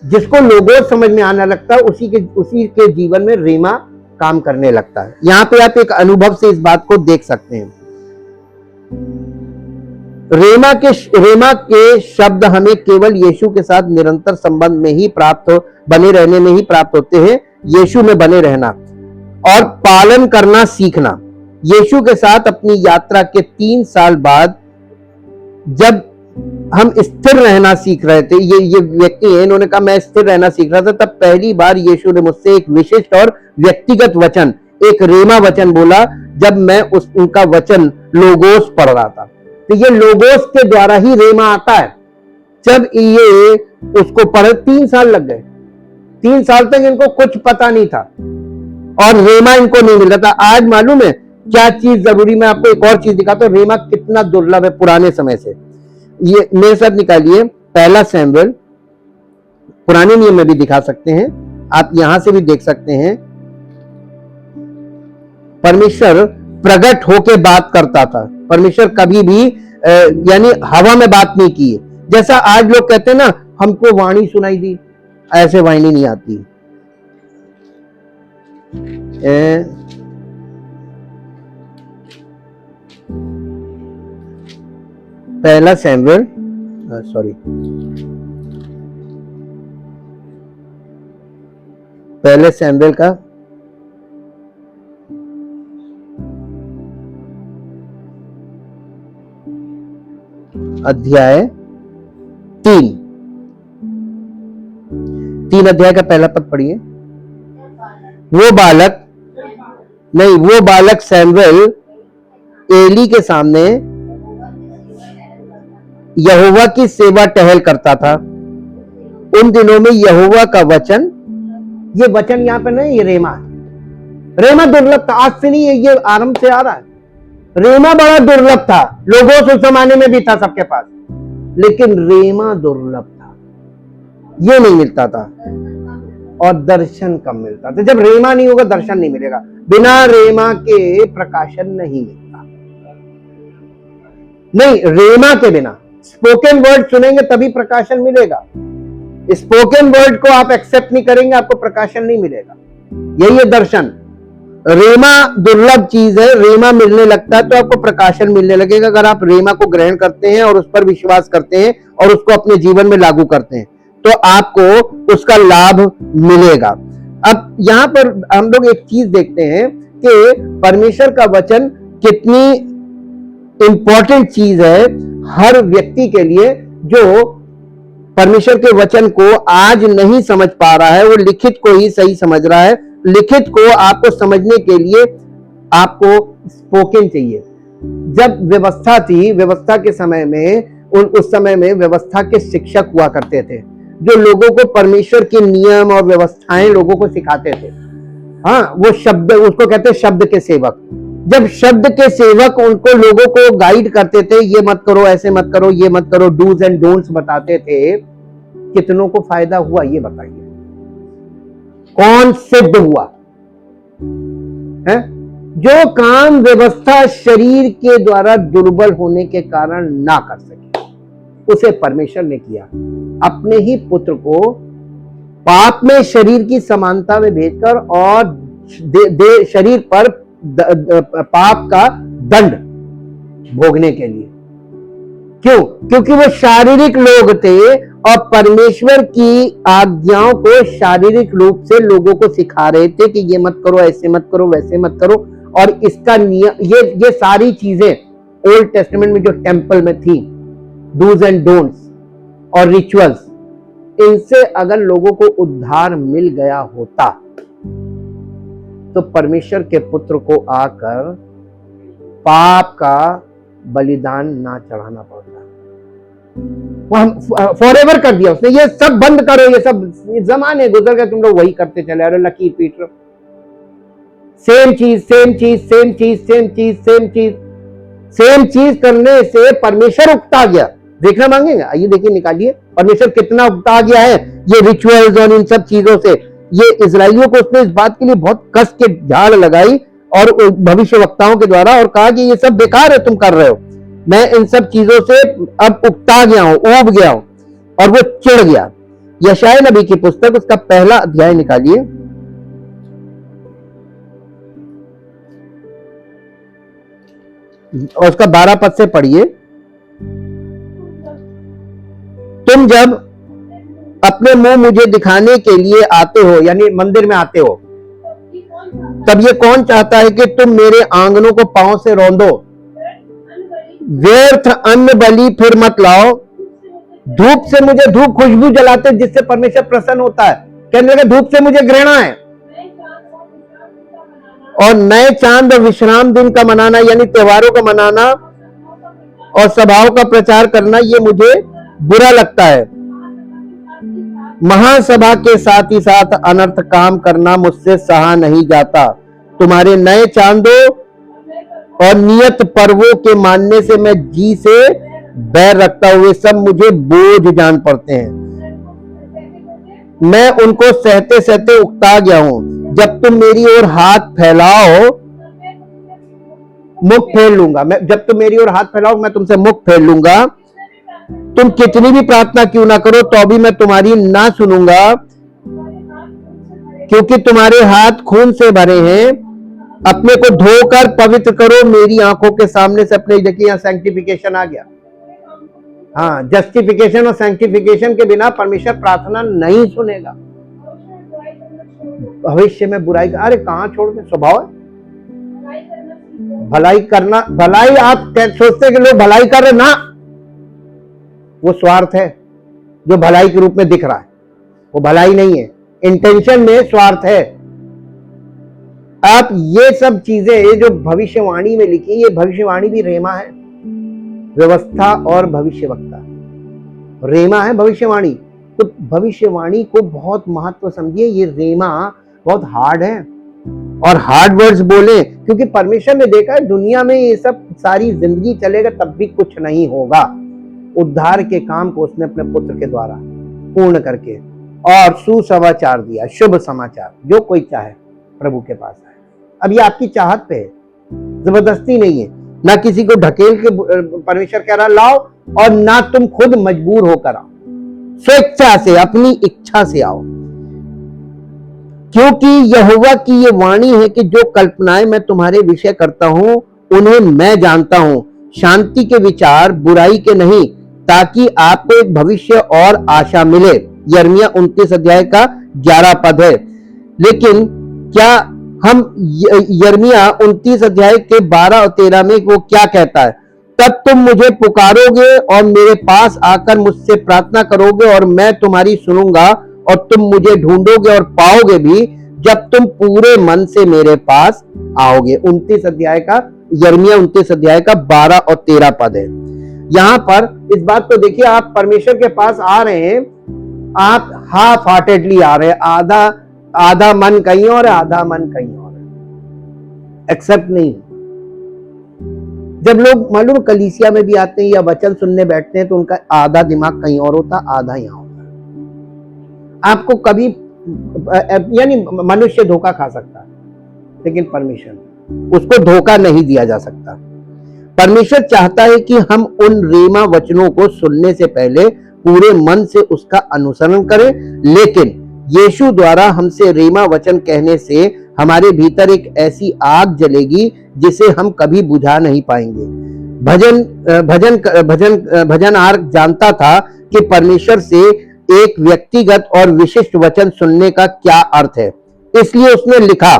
जिसको लोगोस समझ में आने लगता है उसी के जीवन में रेमा काम करने लगता है। यहां पे आप एक अनुभव से इस बात को देख सकते हैं। रेमा के शब्द हमें केवल यीशु के साथ निरंतर संबंध में ही बने रहने में ही प्राप्त होते हैं, यीशु में बने रहना और पालन करना सीखना। यीशु के साथ अपनी यात्रा के 3 साल बाद जब हम स्थिर रहना सीख रहे थे, ये व्यक्ति है, इन्होंने कहा मैं स्थिर रहना सीख रहा था, तब पहली बार यीशु ने मुझसे एक विशिष्ट और व्यक्तिगत वचन, एक रेमा वचन बोला, जब मैं उनका वचन लोगोस पढ़ रहा था। तो ये लोगोस के द्वारा ही रेमा आता है। जब ये उसको पढ़े 3 साल लग गए, 3 साल तक इनको कुछ पता नहीं था और रेमा इनको नहीं मिल रहा था। आज मालूम है क्या चीज जरूरी, मैं आपको एक और चीज दिखाता हूं, रेमा कितना दुर्लभ है पुराने समय से। ये मेरे साथ निकालिए पहला सैमुएल, पुराने नियम में भी दिखा सकते हैं, आप यहां से भी देख सकते हैं। परमेश्वर प्रकट होके बात करता था, परमेश्वर कभी भी यानी हवा में बात नहीं की। जैसा आज लोग कहते हैं ना, हमको वाणी सुनाई दी, ऐसे वाणी नहीं आती। पहला सैमुएल, पहले सैमुएल का अध्याय 3 अध्याय का पहला पद पढ़िए। वो बालक सैमुएल एली के सामने यहोवा की सेवा टहल करता था। उन दिनों में यहोवा का वचन, ये वचन यहां पे नहीं, ये रेमा है। रेमा दुर्लभ था, आज से नहीं है, ये आरंभ से आ रहा है। रेमा बड़ा दुर्लभ था, लोगों उस जमाने में भी था सबके पास, लेकिन रेमा दुर्लभ था, ये नहीं मिलता था। और दर्शन कम मिलता था। जब रेमा नहीं होगा दर्शन नहीं मिलेगा, बिना रेमा के प्रकाशन नहीं मिलता। नहीं, रेमा के बिना स्पोकन वर्ड सुनेंगे तभी प्रकाशन मिलेगा। स्पोकन वर्ड को आप एक्सेप्ट नहीं करेंगे, आपको प्रकाशन नहीं मिलेगा। यही है दर्शन। रेमा दुर्लभ चीज है, रेमा मिलने लगता है तो आपको प्रकाशन मिलने लगेगा। अगर आप रेमा को ग्रहण करते हैं और उस पर विश्वास करते हैं और उसको अपने जीवन में लागू करते हैं तो आपको उसका लाभ मिलेगा। अब यहां पर हम लोग एक चीज देखते हैं कि परमेश्वर का वचन कितनी इंपॉर्टेंट चीज है हर व्यक्ति के लिए जो परमेश्वर के वचन को आज नहीं समझ पा रहा है, वो लिखित को ही सही समझ रहा है। लिखित को आपको समझने के लिए आपको स्पोकन चाहिए। जब व्यवस्था थी, व्यवस्था के समय में उस समय में व्यवस्था के शिक्षक हुआ करते थे जो लोगों को परमेश्वर के नियम और व्यवस्थाएं लोगों को सिखाते थे। हाँ, वो शब्द, उसको कहते हैं शब्द के सेवक। जब शब्द के सेवक उनको लोगों को गाइड करते थे, ये मत करो, ऐसे मत करो, ये मत करो, डूज एंड डोंट्स बताते थे, कितनों को फायदा हुआ ये बताइए? कौन सिद्ध हुआ है? जो काम व्यवस्था शरीर के द्वारा दुर्बल होने के कारण ना कर सके, उसे परमेश्वर ने किया। अपने ही पुत्र को पाप में शरीर की समानता में भेजकर और शरीर पर पाप का दंड भोगने के लिए। क्यों? क्योंकि वो शारीरिक लोग थे और परमेश्वर की आज्ञाओं को शारीरिक रूप से लोगों को सिखा रहे थे कि ये मत करो, ऐसे मत करो, वैसे मत करो। और इसका नियम, ये सारी चीजें ओल्ड टेस्टामेंट में जो टेंपल में थी, डूज एंड डोंट्स और रिचुअल्स, इनसे अगर लोगों को उद्धार मिल गया होता तो परमेश्वर के पुत्र को आकर पाप का बलिदान ना चढ़ाना पड़ता। वो हम फॉरएवर कर दिया उसने, ये सब बंद करो, ये सब जमाने गुजर गए, तुम लोग वही करते चले आ रहे, लकीर पीट रहे, सेम चीज सेम चीज सेम चीज सेम चीज सेम चीज सेम चीज करने से परमेश्वर उकता गया। देखना मांगेंगे? आइए देखिए, निकालिए परमेश्वर कितना उकता गया है ये रिचुअल्स और इन सब चीजों से। ये इजराइलियों को उसने इस बात के लिए बहुत कस के झाड़ लगाई और भविष्य वक्ताओं के द्वारा, और कहा कि ये सब बेकार है तुम कर रहे हो, मैं इन सब चीजों से अब उकता गया हूं, ऊब गया हूं, और वो चिढ़ गया। यशायाह नबी की पुस्तक, उसका पहला अध्याय निकालिए, और उसका 12 पद से पढ़िए। तुम जब अपने मुंह मुझे दिखाने के लिए आते हो, यानी मंदिर में आते हो, तब ये कौन चाहता है कि तुम मेरे आंगनों को पांव से रौंदो? व्यर्थ अन्न बलि फिर मत लाओ। धूप से मुझे, धूप खुशबू जलाते जिससे परमेश्वर प्रसन्न होता है, कहने लगे धूप से मुझे घृणा है। और नए चांद और विश्राम दिन का मनाना, यानी त्योहारों का मनाना, और स्वभाव का प्रचार करना ये मुझे बुरा लगता है। महासभा के साथ ही साथ अनर्थ काम करना मुझसे सहा नहीं जाता। तुम्हारे नए चांदों और नियत पर्वों के मानने से मैं जी से बैर रखता हूं। वे सब मुझे बोझ जान पड़ते हैं। मैं उनको सहते सहते उकता गया हूं। जब तुम मेरी ओर हाथ फैलाओ, मुख फेर लूंगा। जब तुम मेरी ओर हाथ फैलाओ, मैं तुमसे मुख फेर लूंगा। तुम कितनी भी प्रार्थना क्यों ना करो तो भी मैं तुम्हारी ना सुनूंगा, क्योंकि तुम्हारे हाथ खून से भरे हैं। अपने को धोकर पवित्र करो मेरी आंखों के सामने से। अपने, देखिए यहां सैंक्टिफिकेशन आ गया। हाँ, जस्टिफिकेशन और सैंक्टिफिकेशन के बिना परमेश्वर प्रार्थना नहीं सुनेगा। भविष्य में बुराई, अरे कहां छोड़ दे, स्वभाव है भलाई करना। भलाई आप सोचते कि लोग भलाई कर रहे ना, वो स्वार्थ है जो भलाई के रूप में दिख रहा है, वो भलाई नहीं है। इंटेंशन में स्वार्थ है। आप ये सब चीजें, ये जो भविष्यवाणी में लिखी, ये भविष्यवाणी भी रेमा है, व्यवस्था और भविष्यवक्ता। रेमा है भविष्यवाणी। तो भविष्यवाणी को बहुत महत्व समझिए। ये रेमा बहुत हार्ड है और हार्ड वर्ड्स बोले, क्योंकि परमेश्वर ने देखा है दुनिया में ये सब सारी जिंदगी चलेगा तब भी कुछ नहीं होगा। उद्धार के काम को उसने अपने पुत्र के द्वारा पूर्ण करके और सुसमाचार दिया, शुभ समाचार। जो कोई चाहे प्रभु के पास आए। अब ये आपकी चाहत पे है, जबरदस्ती नहीं है। ना किसी को ढकेल के परमेश्वर कह रहा लाओ, और ना तुम खुद मजबूर होकर आओ। स्वेच्छा से, अपनी इच्छा से आओ, क्योंकि यहोवा की ये वाणी है कि जो कल्पनाएं मैं तुम्हारे विषय करता हूं उन्हें मैं जानता हूं, शांति के विचार, बुराई के नहीं, ताकि आपको एक भविष्य और आशा मिले। यिर्मयाह 29 अध्याय का 11 पद है। लेकिन क्या हम यिर्मयाह 29 अध्याय के 12 और 13 में वो क्या कहता है? तब तुम मुझे पुकारोगे और मेरे पास आकर मुझसे प्रार्थना करोगे और मैं तुम्हारी सुनूंगा, और तुम मुझे ढूंढोगे और पाओगे भी जब तुम पूरे मन से मेरे पास आओगे। 29 अध्याय का, यिर्मयाह 29 अध्याय का 12 और 13 पद है। यहां पर इस बात को देखिए, आप परमेश्वर के पास आ रहे हैं, आप हाफ हार्टेडली आ रहे हैं, आधा मन कहीं और आधा मन कहीं और, एक्सेप्ट नहीं। जब लोग मालूम कलीसिया में भी आते हैं या वचन सुनने बैठते हैं तो उनका आधा दिमाग कहीं और होता, आधा यहां होता। आपको कभी, यानी मनुष्य धोखा खा सकता है, लेकिन परमेश्वर, उसको धोखा नहीं दिया जा सकता। परमेश्वर चाहता है कि हम उन रेमा वचनों को सुनने से पहले पूरे मन से उसका अनुसरण करें। लेकिन यीशु द्वारा हमसे रेमा वचन कहने से हमारे भीतर एक ऐसी आग जलेगी जिसे हम कभी बुझा नहीं पाएंगे। भजनहार जानता था कि परमेश्वर से एक व्यक्तिगत और विशिष्ट वचन सुनने का क्या अर्थ है, इसलिए उसने लिखा।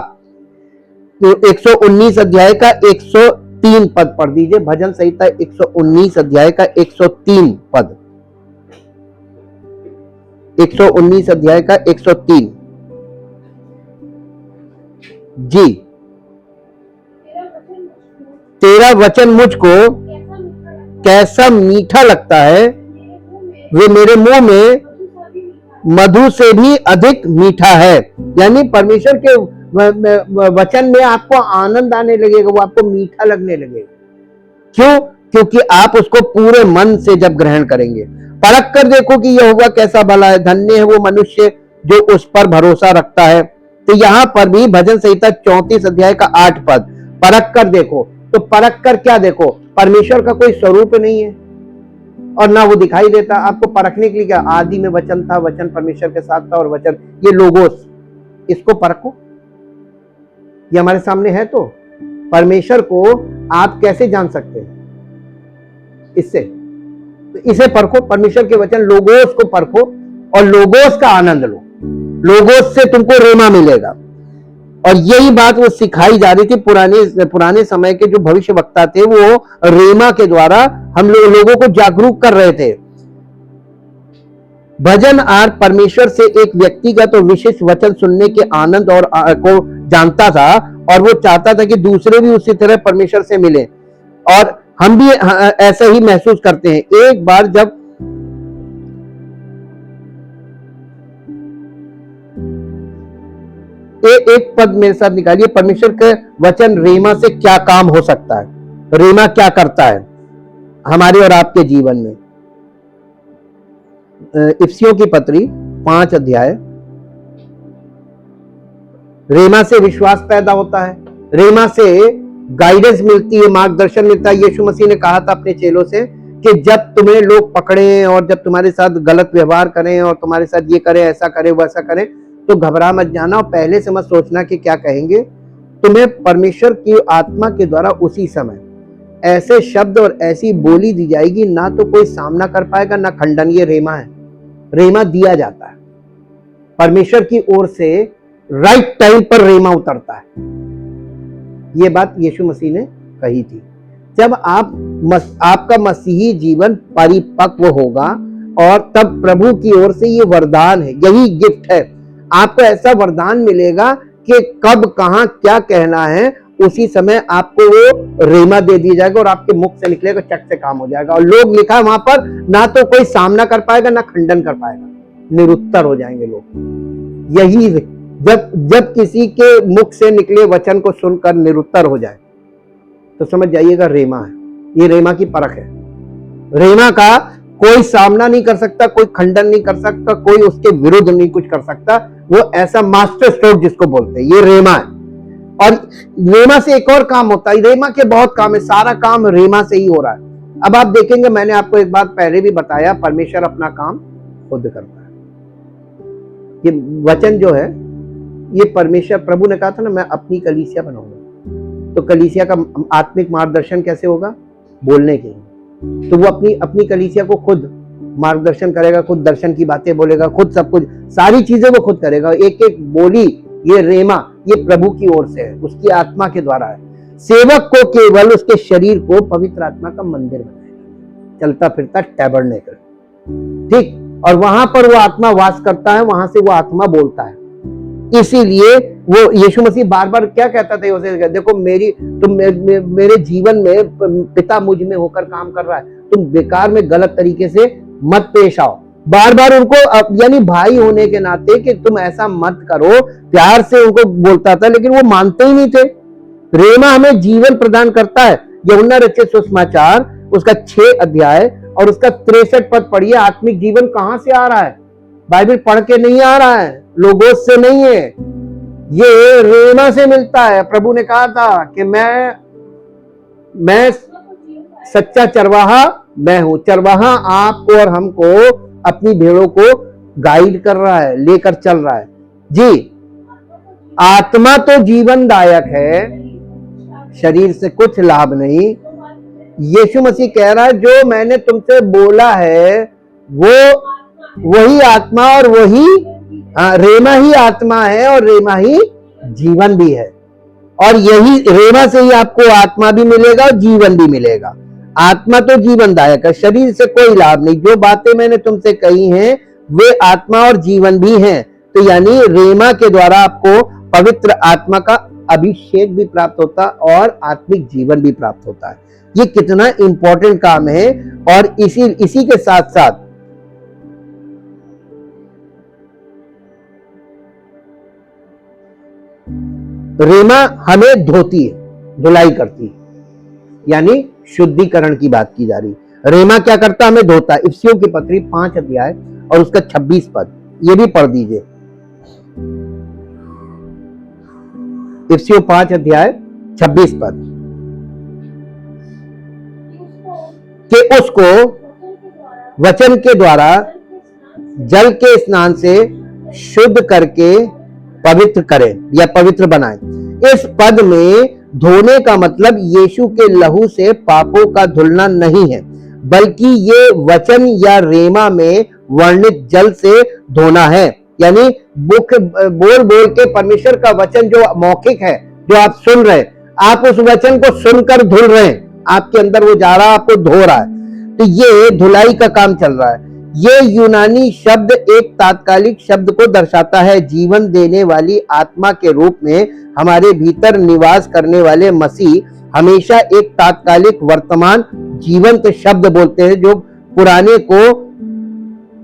119 अध्याय का 103 पद पढ़ दीजिए। भजन संहिता 119 अध्याय का 103 पद। 119 अध्याय का 103। जी, तेरा वचन मुझको कैसा मीठा लगता है, वे मेरे मुंह में मधु से भी अधिक मीठा है। यानी परमेश्वर के वचन में आपको आनंद आने लगेगा, वो आपको मीठा लगने लगेगा। क्यों? क्योंकि आप उसको पूरे मन से जब ग्रहण करेंगे। परख कर देखो कि यहोवा कैसा भला है, धन्य है वो मनुष्य जो उस पर भरोसा रखता है। तो यहां पर भी भजन संहिता 34 अध्याय का 8 पद, परख कर देखो। तो परख कर क्या देखो? परमेश्वर का कोई स्वरूप नहीं है और ना वो दिखाई देता। आपको परखने के लिए क्या? आदि में वचन था, वचन परमेश्वर के साथ था और वचन, ये लोगोस, इसको परखो। ये हमारे सामने है। तो परमेश्वर को आप कैसे जान सकते हैं? इससे, तो इसे परखो, परमेश्वर के वचन लोगोस को परखो और लोगोस का आनंद लो। लोगोस से तुमको रेमा मिलेगा। और यही बात वो सिखाई जा रही थी। पुराने समय के जो भविष्य वक्ता थे वो रेमा के द्वारा हम लोगों को जागरूक कर रहे थे। भजन आर परमेश्वर से एक व्यक्तिगत और विशिष्ट वचन सुनने के आनंद और को जानता था, और वो चाहता था कि दूसरे भी उसी तरह परमेश्वर से मिले। और हम भी ऐसा ही महसूस करते हैं। एक बार जब एक पद मेरे साथ निकालिए, परमेश्वर के वचन रेमा से क्या काम हो सकता है, रेमा क्या करता है हमारे और आपके जीवन में। इफिसियों की पत्री 5 अध्याय। रेमा से विश्वास पैदा होता है, रेमा से गाइडेंस मिलती है, मार्गदर्शन मिलता है। यीशु मसीह ने कहा था अपने चेलों से कि जब तुम्हें लोग पकड़े और जब तुम्हारे साथ गलत व्यवहार करें और तुम्हारे साथ ये करें, ऐसा करें, वैसा करें, तो घबरा मत जाना और पहले से मत सोचना कि क्या कहेंगे। तुम्हें परमेश्वर की आत्मा के द्वारा उसी समय ऐसे शब्द और ऐसी बोली दी जाएगी, ना तो कोई सामना कर पाएगा ना खंडन। ये रेमा है, रेमा दिया जाता है परमेश्वर की ओर से, राइट टाइम पर रेमा उतरता है। ये बात यीशु मसीह ने कही थी। जब आपका मसीही जीवन परिपक्व होगा और तब प्रभु की ओर से ये वरदान है, यही गिफ्ट है, आपको ऐसा वरदान मिलेगा कि कब कहां क्या कहना है उसी समय आपको वो रेमा दे दिया जाएगा और आपके मुख से निकलेगा, चट से काम हो जाएगा। और लोग लिखा है वहां पर, ना तो कोई सामना कर पाएगा ना खंडन कर पाएगा, निरुत्तर हो जाएंगे लोग। यही जब किसी के मुख से निकले वचन को सुनकर निरुत्तर हो जाए तो समझ जाइएगा रेमा है। ये रेमा की परख है। रेमा का कोई सामना नहीं कर सकता, कोई खंडन नहीं कर सकता, कोई उसके विरुद्ध नहीं कुछ कर सकता। वो ऐसा मास्टर स्ट्रोक जिसको बोलते हैं, ये रेमा है। और रेमा से एक और काम होता है, रेमा के बहुत काम है, सारा काम रेमा से ही हो रहा है। अब आप देखेंगे, मैंने आपको एक बात पहले भी बताया, परमेश्वर अपना काम खुद करता है। ये वचन जो है, ये परमेश्वर, प्रभु ने कहा था ना, मैं अपनी कलीसिया बनाऊंगा। तो कलीसिया का आत्मिक मार्गदर्शन कैसे होगा? बोलने के। तो वो अपनी कलीसिया को खुद मार्गदर्शन करेगा, खुद दर्शन की बातें बोलेगा, खुद सब कुछ, सारी चीजें वो खुद करेगा। एक एक बोली, ये रेमा, ये प्रभु की ओर से है, उसकी आत्मा के द्वारा है। सेवक को केवल उसके शरीर को पवित्र आत्मा का मंदिर बनाएगा, चलता फिरता टैबरनेकल, ठीक। और वहां पर वो आत्मा वास करता है, वहां से वो आत्मा बोलता है। इसीलिए वो यीशु मसीह बार बार क्या कहता था उसे, देखो मेरे जीवन में पिता मुझ में होकर काम कर रहा है, तुम बेकार में गलत तरीके से मत पेश आओ। बार बार उनको, यानी भाई होने के नाते, कि तुम ऐसा मत करो, प्यार से उनको बोलता था, लेकिन वो मानते ही नहीं थे। रेमा हमें जीवन प्रदान करता है। यूहन्ना रचित सुसमाचार उसका 6 अध्याय और उसका 63 पद पढ़िए। आत्मिक जीवन कहां से आ रहा है? बाइबल पढ़ के नहीं आ रहा है, लोगोस से नहीं है, ये रेमा से मिलता है। प्रभु ने कहा था कि मैं सच्चा चरवाहा मैं हूं। चरवाहा आपको और हमको, अपनी भेड़ों को गाइड कर रहा है, लेकर चल रहा है। जी, आत्मा तो जीवनदायक है, शरीर से कुछ लाभ नहीं। यीशु मसीह कह रहा है, जो मैंने तुमसे बोला है वो वही आत्मा और वही रेमा ही आत्मा है और रेमा ही जीवन भी है। और यही रेमा से ही आपको आत्मा भी मिलेगा और जीवन भी मिलेगा। आत्मा तो जीवनदायक है, शरीर से कोई लाभ नहीं। जो बातें मैंने तुमसे कही हैं वे आत्मा और जीवन भी हैं। तो यानी रेमा के द्वारा आपको पवित्र आत्मा का अभिषेक भी प्राप्त होता और आत्मिक जीवन भी प्राप्त होता है। ये कितना इंपॉर्टेंट काम है। और इसी के साथ साथ रेमा हमें धोती है, धुलाई करती है, यानी शुद्धिकरण की बात की जा रही। रेमा क्या करता? हमें धोता है। इफिसियों की पत्री 5 अध्याय और उसका 26 पद, ये भी पढ़ दीजिए। इफिसियों 5 अध्याय 26 पद, कि उसको वचन के द्वारा जल के स्नान से शुद्ध करके पवित्र करे या पवित्र बनाए। इस पद में धोने का मतलब यीशु के लहू से पापों का धुलना नहीं है, बल्कि ये वचन या रेमा में वर्णित जल से धोना है। यानी बोल बोल के परमेश्वर का वचन जो मौखिक है, जो आप सुन रहे, आप उस वचन को सुनकर धुल रहे हैं, आपके अंदर वो जा रहा है, आपको धो रहा है। तो ये धुलाई का काम चल रहा है। ये यूनानी शब्द एक तात्कालिक शब्द को दर्शाता है, जीवन देने वाली आत्मा के रूप में हमारे भीतर निवास करने वाले मसीह हमेशा एक तात्कालिक वर्तमान जीवंत शब्द बोलते हैं जो पुराने को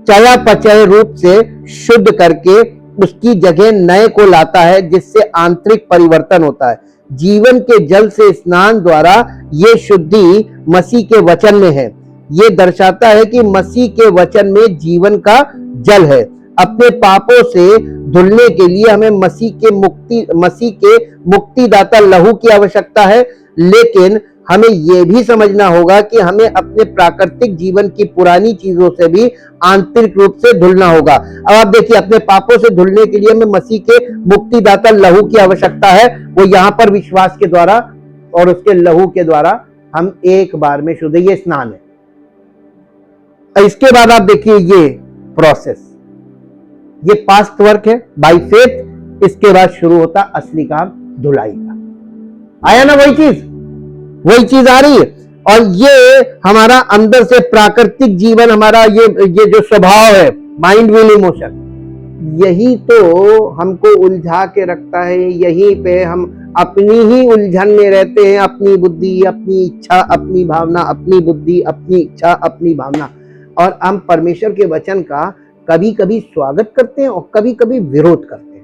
चयापचय रूप से शुद्ध करके उसकी जगह नए को लाता है, जिससे आंतरिक परिवर्तन होता है। जीवन के जल से स्नान द्वारा ये शुद्धि मसीह के वचन में है। ये दर्शाता है कि मसीह के वचन में जीवन का जल है। अपने पापों से धुलने के लिए हमें मसीह के मुक्तिदाता लहू की आवश्यकता है, लेकिन हमें यह भी समझना होगा कि हमें अपने प्राकृतिक जीवन की पुरानी चीजों से भी आंतरिक रूप से धुलना होगा। अब आप देखिए, अपने पापों से धुलने के लिए हमें मसीह के मुक्तिदाता लहू की आवश्यकता है। वो यहाँ पर विश्वास के द्वारा और उसके लहू के द्वारा हम एक बार में शुद्ध, ये स्नान है। इसके बाद आप देखिए ये प्रोसेस, ये पास्ट वर्क है बाय फेथ। इसके बाद शुरू होता असली काम धुलाई का। आया ना वही चीज आ रही है। और ये हमारा अंदर से प्राकृतिक जीवन, हमारा ये जो स्वभाव है, माइंड विल इमोशन, यही तो हमको उलझा के रखता है। यहीं पे हम अपनी ही उलझन में रहते हैं। अपनी बुद्धि, अपनी इच्छा, अपनी भावना, अपनी बुद्धि, अपनी इच्छा, अपनी भावना। और हम परमेश्वर के वचन का कभी कभी स्वागत करते हैं और कभी कभी विरोध करते हैं।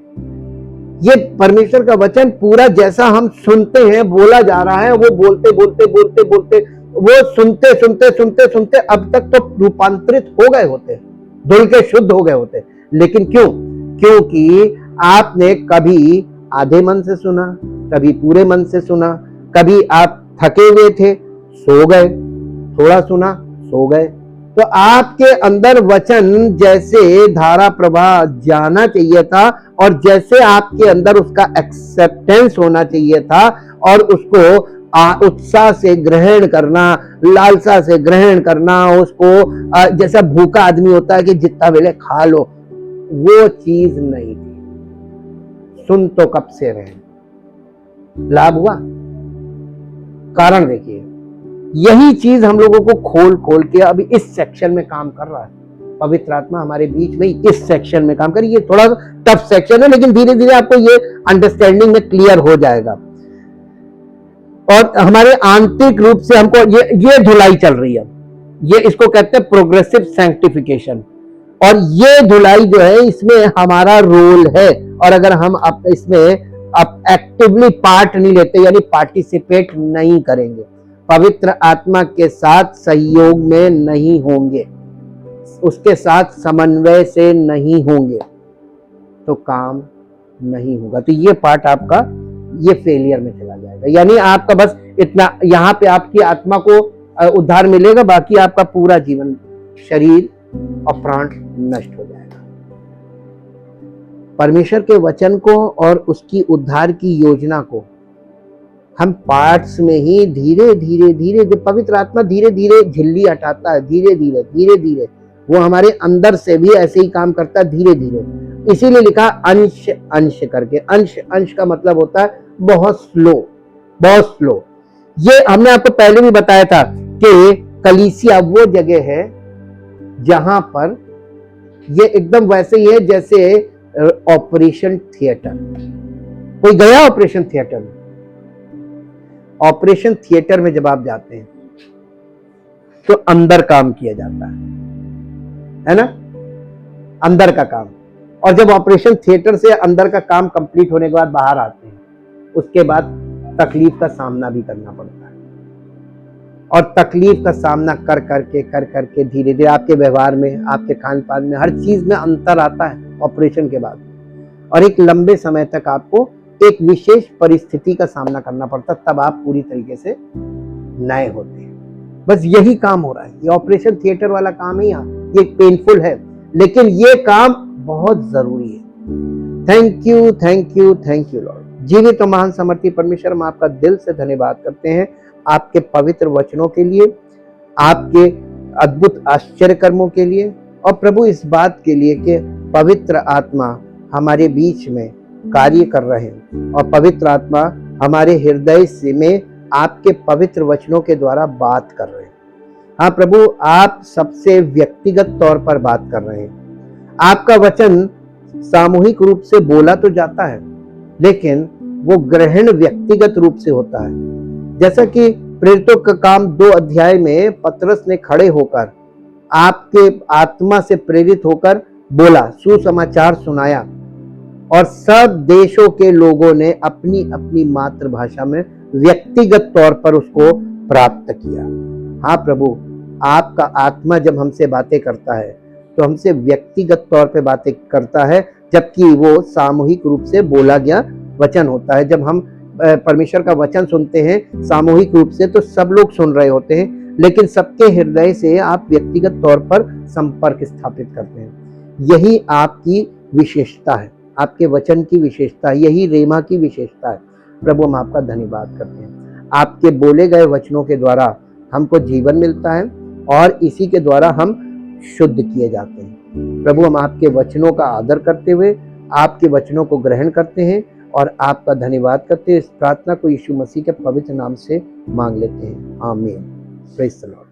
ये परमेश्वर का वचन पूरा जैसा हम सुनते हैं, बोला जा रहा है, वो बोलते वो सुनते अब तक तो रूपांतरित हो गए होते, धुल के शुद्ध हो गए होते। लेकिन क्योंकि आपने कभी आधे मन से सुना, कभी पूरे मन से सुना, कभी आप थके हुए थे, सो गए, थोड़ा सुना, सो गए। तो आपके अंदर वचन जैसे धारा प्रवाह जाना चाहिए था और जैसे आपके अंदर उसका एक्सेप्टेंस होना चाहिए था और उसको उत्साह से ग्रहण करना, लालसा से ग्रहण करना, उसको जैसा भूखा आदमी होता है कि जितना वेले खा लो, वो चीज नहीं थी। सुन तो कब से रहे, लाभ हुआ? कारण देखिए, यही चीज हम लोगों को खोल के अभी इस सेक्शन में काम कर रहा है। पवित्र आत्मा हमारे बीच में इस सेक्शन में काम कर। ये थोड़ा टफ सेक्शन है, लेकिन धीरे धीरे आपको ये अंडरस्टैंडिंग में क्लियर हो जाएगा। और हमारे आंतरिक रूप से हमको ये धुलाई चल रही है। ये इसको कहते हैं प्रोग्रेसिव सैंक्टिफिकेशन। और ये धुलाई जो है, इसमें हमारा रोल है। और अगर हम इसमें एक्टिवली पार्ट नहीं लेते, यानी पार्टिसिपेट नहीं करेंगे, पवित्र आत्मा के साथ सहयोग में नहीं होंगे, उसके साथ समन्वय से नहीं होंगे, तो काम नहीं होगा। तो ये पार्ट आपका ये फेलियर में चला जाएगा। यानी आपका बस इतना, यहाँ पे आपकी आत्मा को उद्धार मिलेगा, बाकी आपका पूरा जीवन, शरीर और प्राण नष्ट हो जाएगा। परमेश्वर के वचन को और उसकी उद्धार की योजना को हम पार्ट्स में ही धीरे धीरे पवित्र आत्मा धीरे धीरे झिल्ली हटाता है। धीरे धीरे वो हमारे अंदर से भी ऐसे ही काम करता है, धीरे धीरे। इसीलिए लिखा अंश अंश करके। अंश का मतलब होता है बहुत स्लो। ये हमने आपको पहले भी बताया था कि कलीसिया वो जगह है जहां पर ये एकदम वैसे ही है जैसे ऑपरेशन थिएटर। कोई गया ऑपरेशन थिएटर में? ऑपरेशन थिएटर में जब आप जाते हैं तो अंदर काम किया जाता है ना, अंदर का काम। और जब ऑपरेशन थिएटर से अंदर का काम कंप्लीट होने के बाद बाहर आते हैं, उसके बाद तकलीफ का सामना भी करना पड़ता है। और तकलीफ का सामना कर करके धीरे धीरे आपके व्यवहार में, आपके खान पान में, हर चीज में अंतर आता है ऑपरेशन के बाद। और एक लंबे समय तक आपको एक विशेष परिस्थिति का सामना करना पड़ता, तब आप पूरी तरीके से नए होते हैं। बस यही काम हो रहा है। ये ऑपरेशन थिएटर वाला काम है, यहाँ ये पेनफुल है, लेकिन ये काम बहुत जरूरी है। Thank you Lord. जीवित और महान सामर्थी परमेश्वर, हम आपका दिल से धन्यवाद करते हैं आपके पवित्र वचनों के लिए, आपके अद्भुत आश्चर्य कर्मों के लिए, और प्रभु इस बात के लिए कि पवित्र आत्मा हमारे बीच में कार्य कर रहे हैं और पवित्र आत्मा हमारे हृदय से में आपके पवित्र वचनों के द्वारा बात कर रहे हैं। हाँ प्रभु, आप सबसे व्यक्तिगत तौर पर बात कर रहे हैं। आपका वचन सामूहिक रूप से बोला तो जाता है, लेकिन वो ग्रहण व्यक्तिगत रूप से होता है। जैसा कि प्रेरितों का काम 2 अध्याय में पतरस ने खड़े होकर आपके आत्मा से प्रेरित होकर बोला, सुसमाचार सुनाया और सब देशों के लोगों ने अपनी अपनी मातृभाषा में व्यक्तिगत तौर पर उसको प्राप्त किया। हाँ प्रभु, आपका आत्मा जब हमसे बातें करता है तो हमसे व्यक्तिगत तौर पे बातें करता है, जबकि वो सामूहिक रूप से बोला गया वचन होता है। जब हम परमेश्वर का वचन सुनते हैं सामूहिक रूप से तो सब लोग सुन रहे होते हैं, लेकिन सबके हृदय से आप व्यक्तिगत तौर पर संपर्क स्थापित करते हैं। यही आपकी विशेषता है, आपके वचन की विशेषता, यही रेमा की विशेषता है। प्रभु, हम आपका धन्यवाद करते हैं। आपके बोले गए वचनों के द्वारा हमको जीवन मिलता है और इसी के द्वारा हम शुद्ध किए जाते हैं। प्रभु, हम आपके वचनों का आदर करते हुए आपके वचनों को ग्रहण करते हैं और आपका धन्यवाद करते हैं। इस प्रार्थना को यीशु मसीह के पवित्र नाम से मांग लेते हैं, आमीन। Praise the Lord.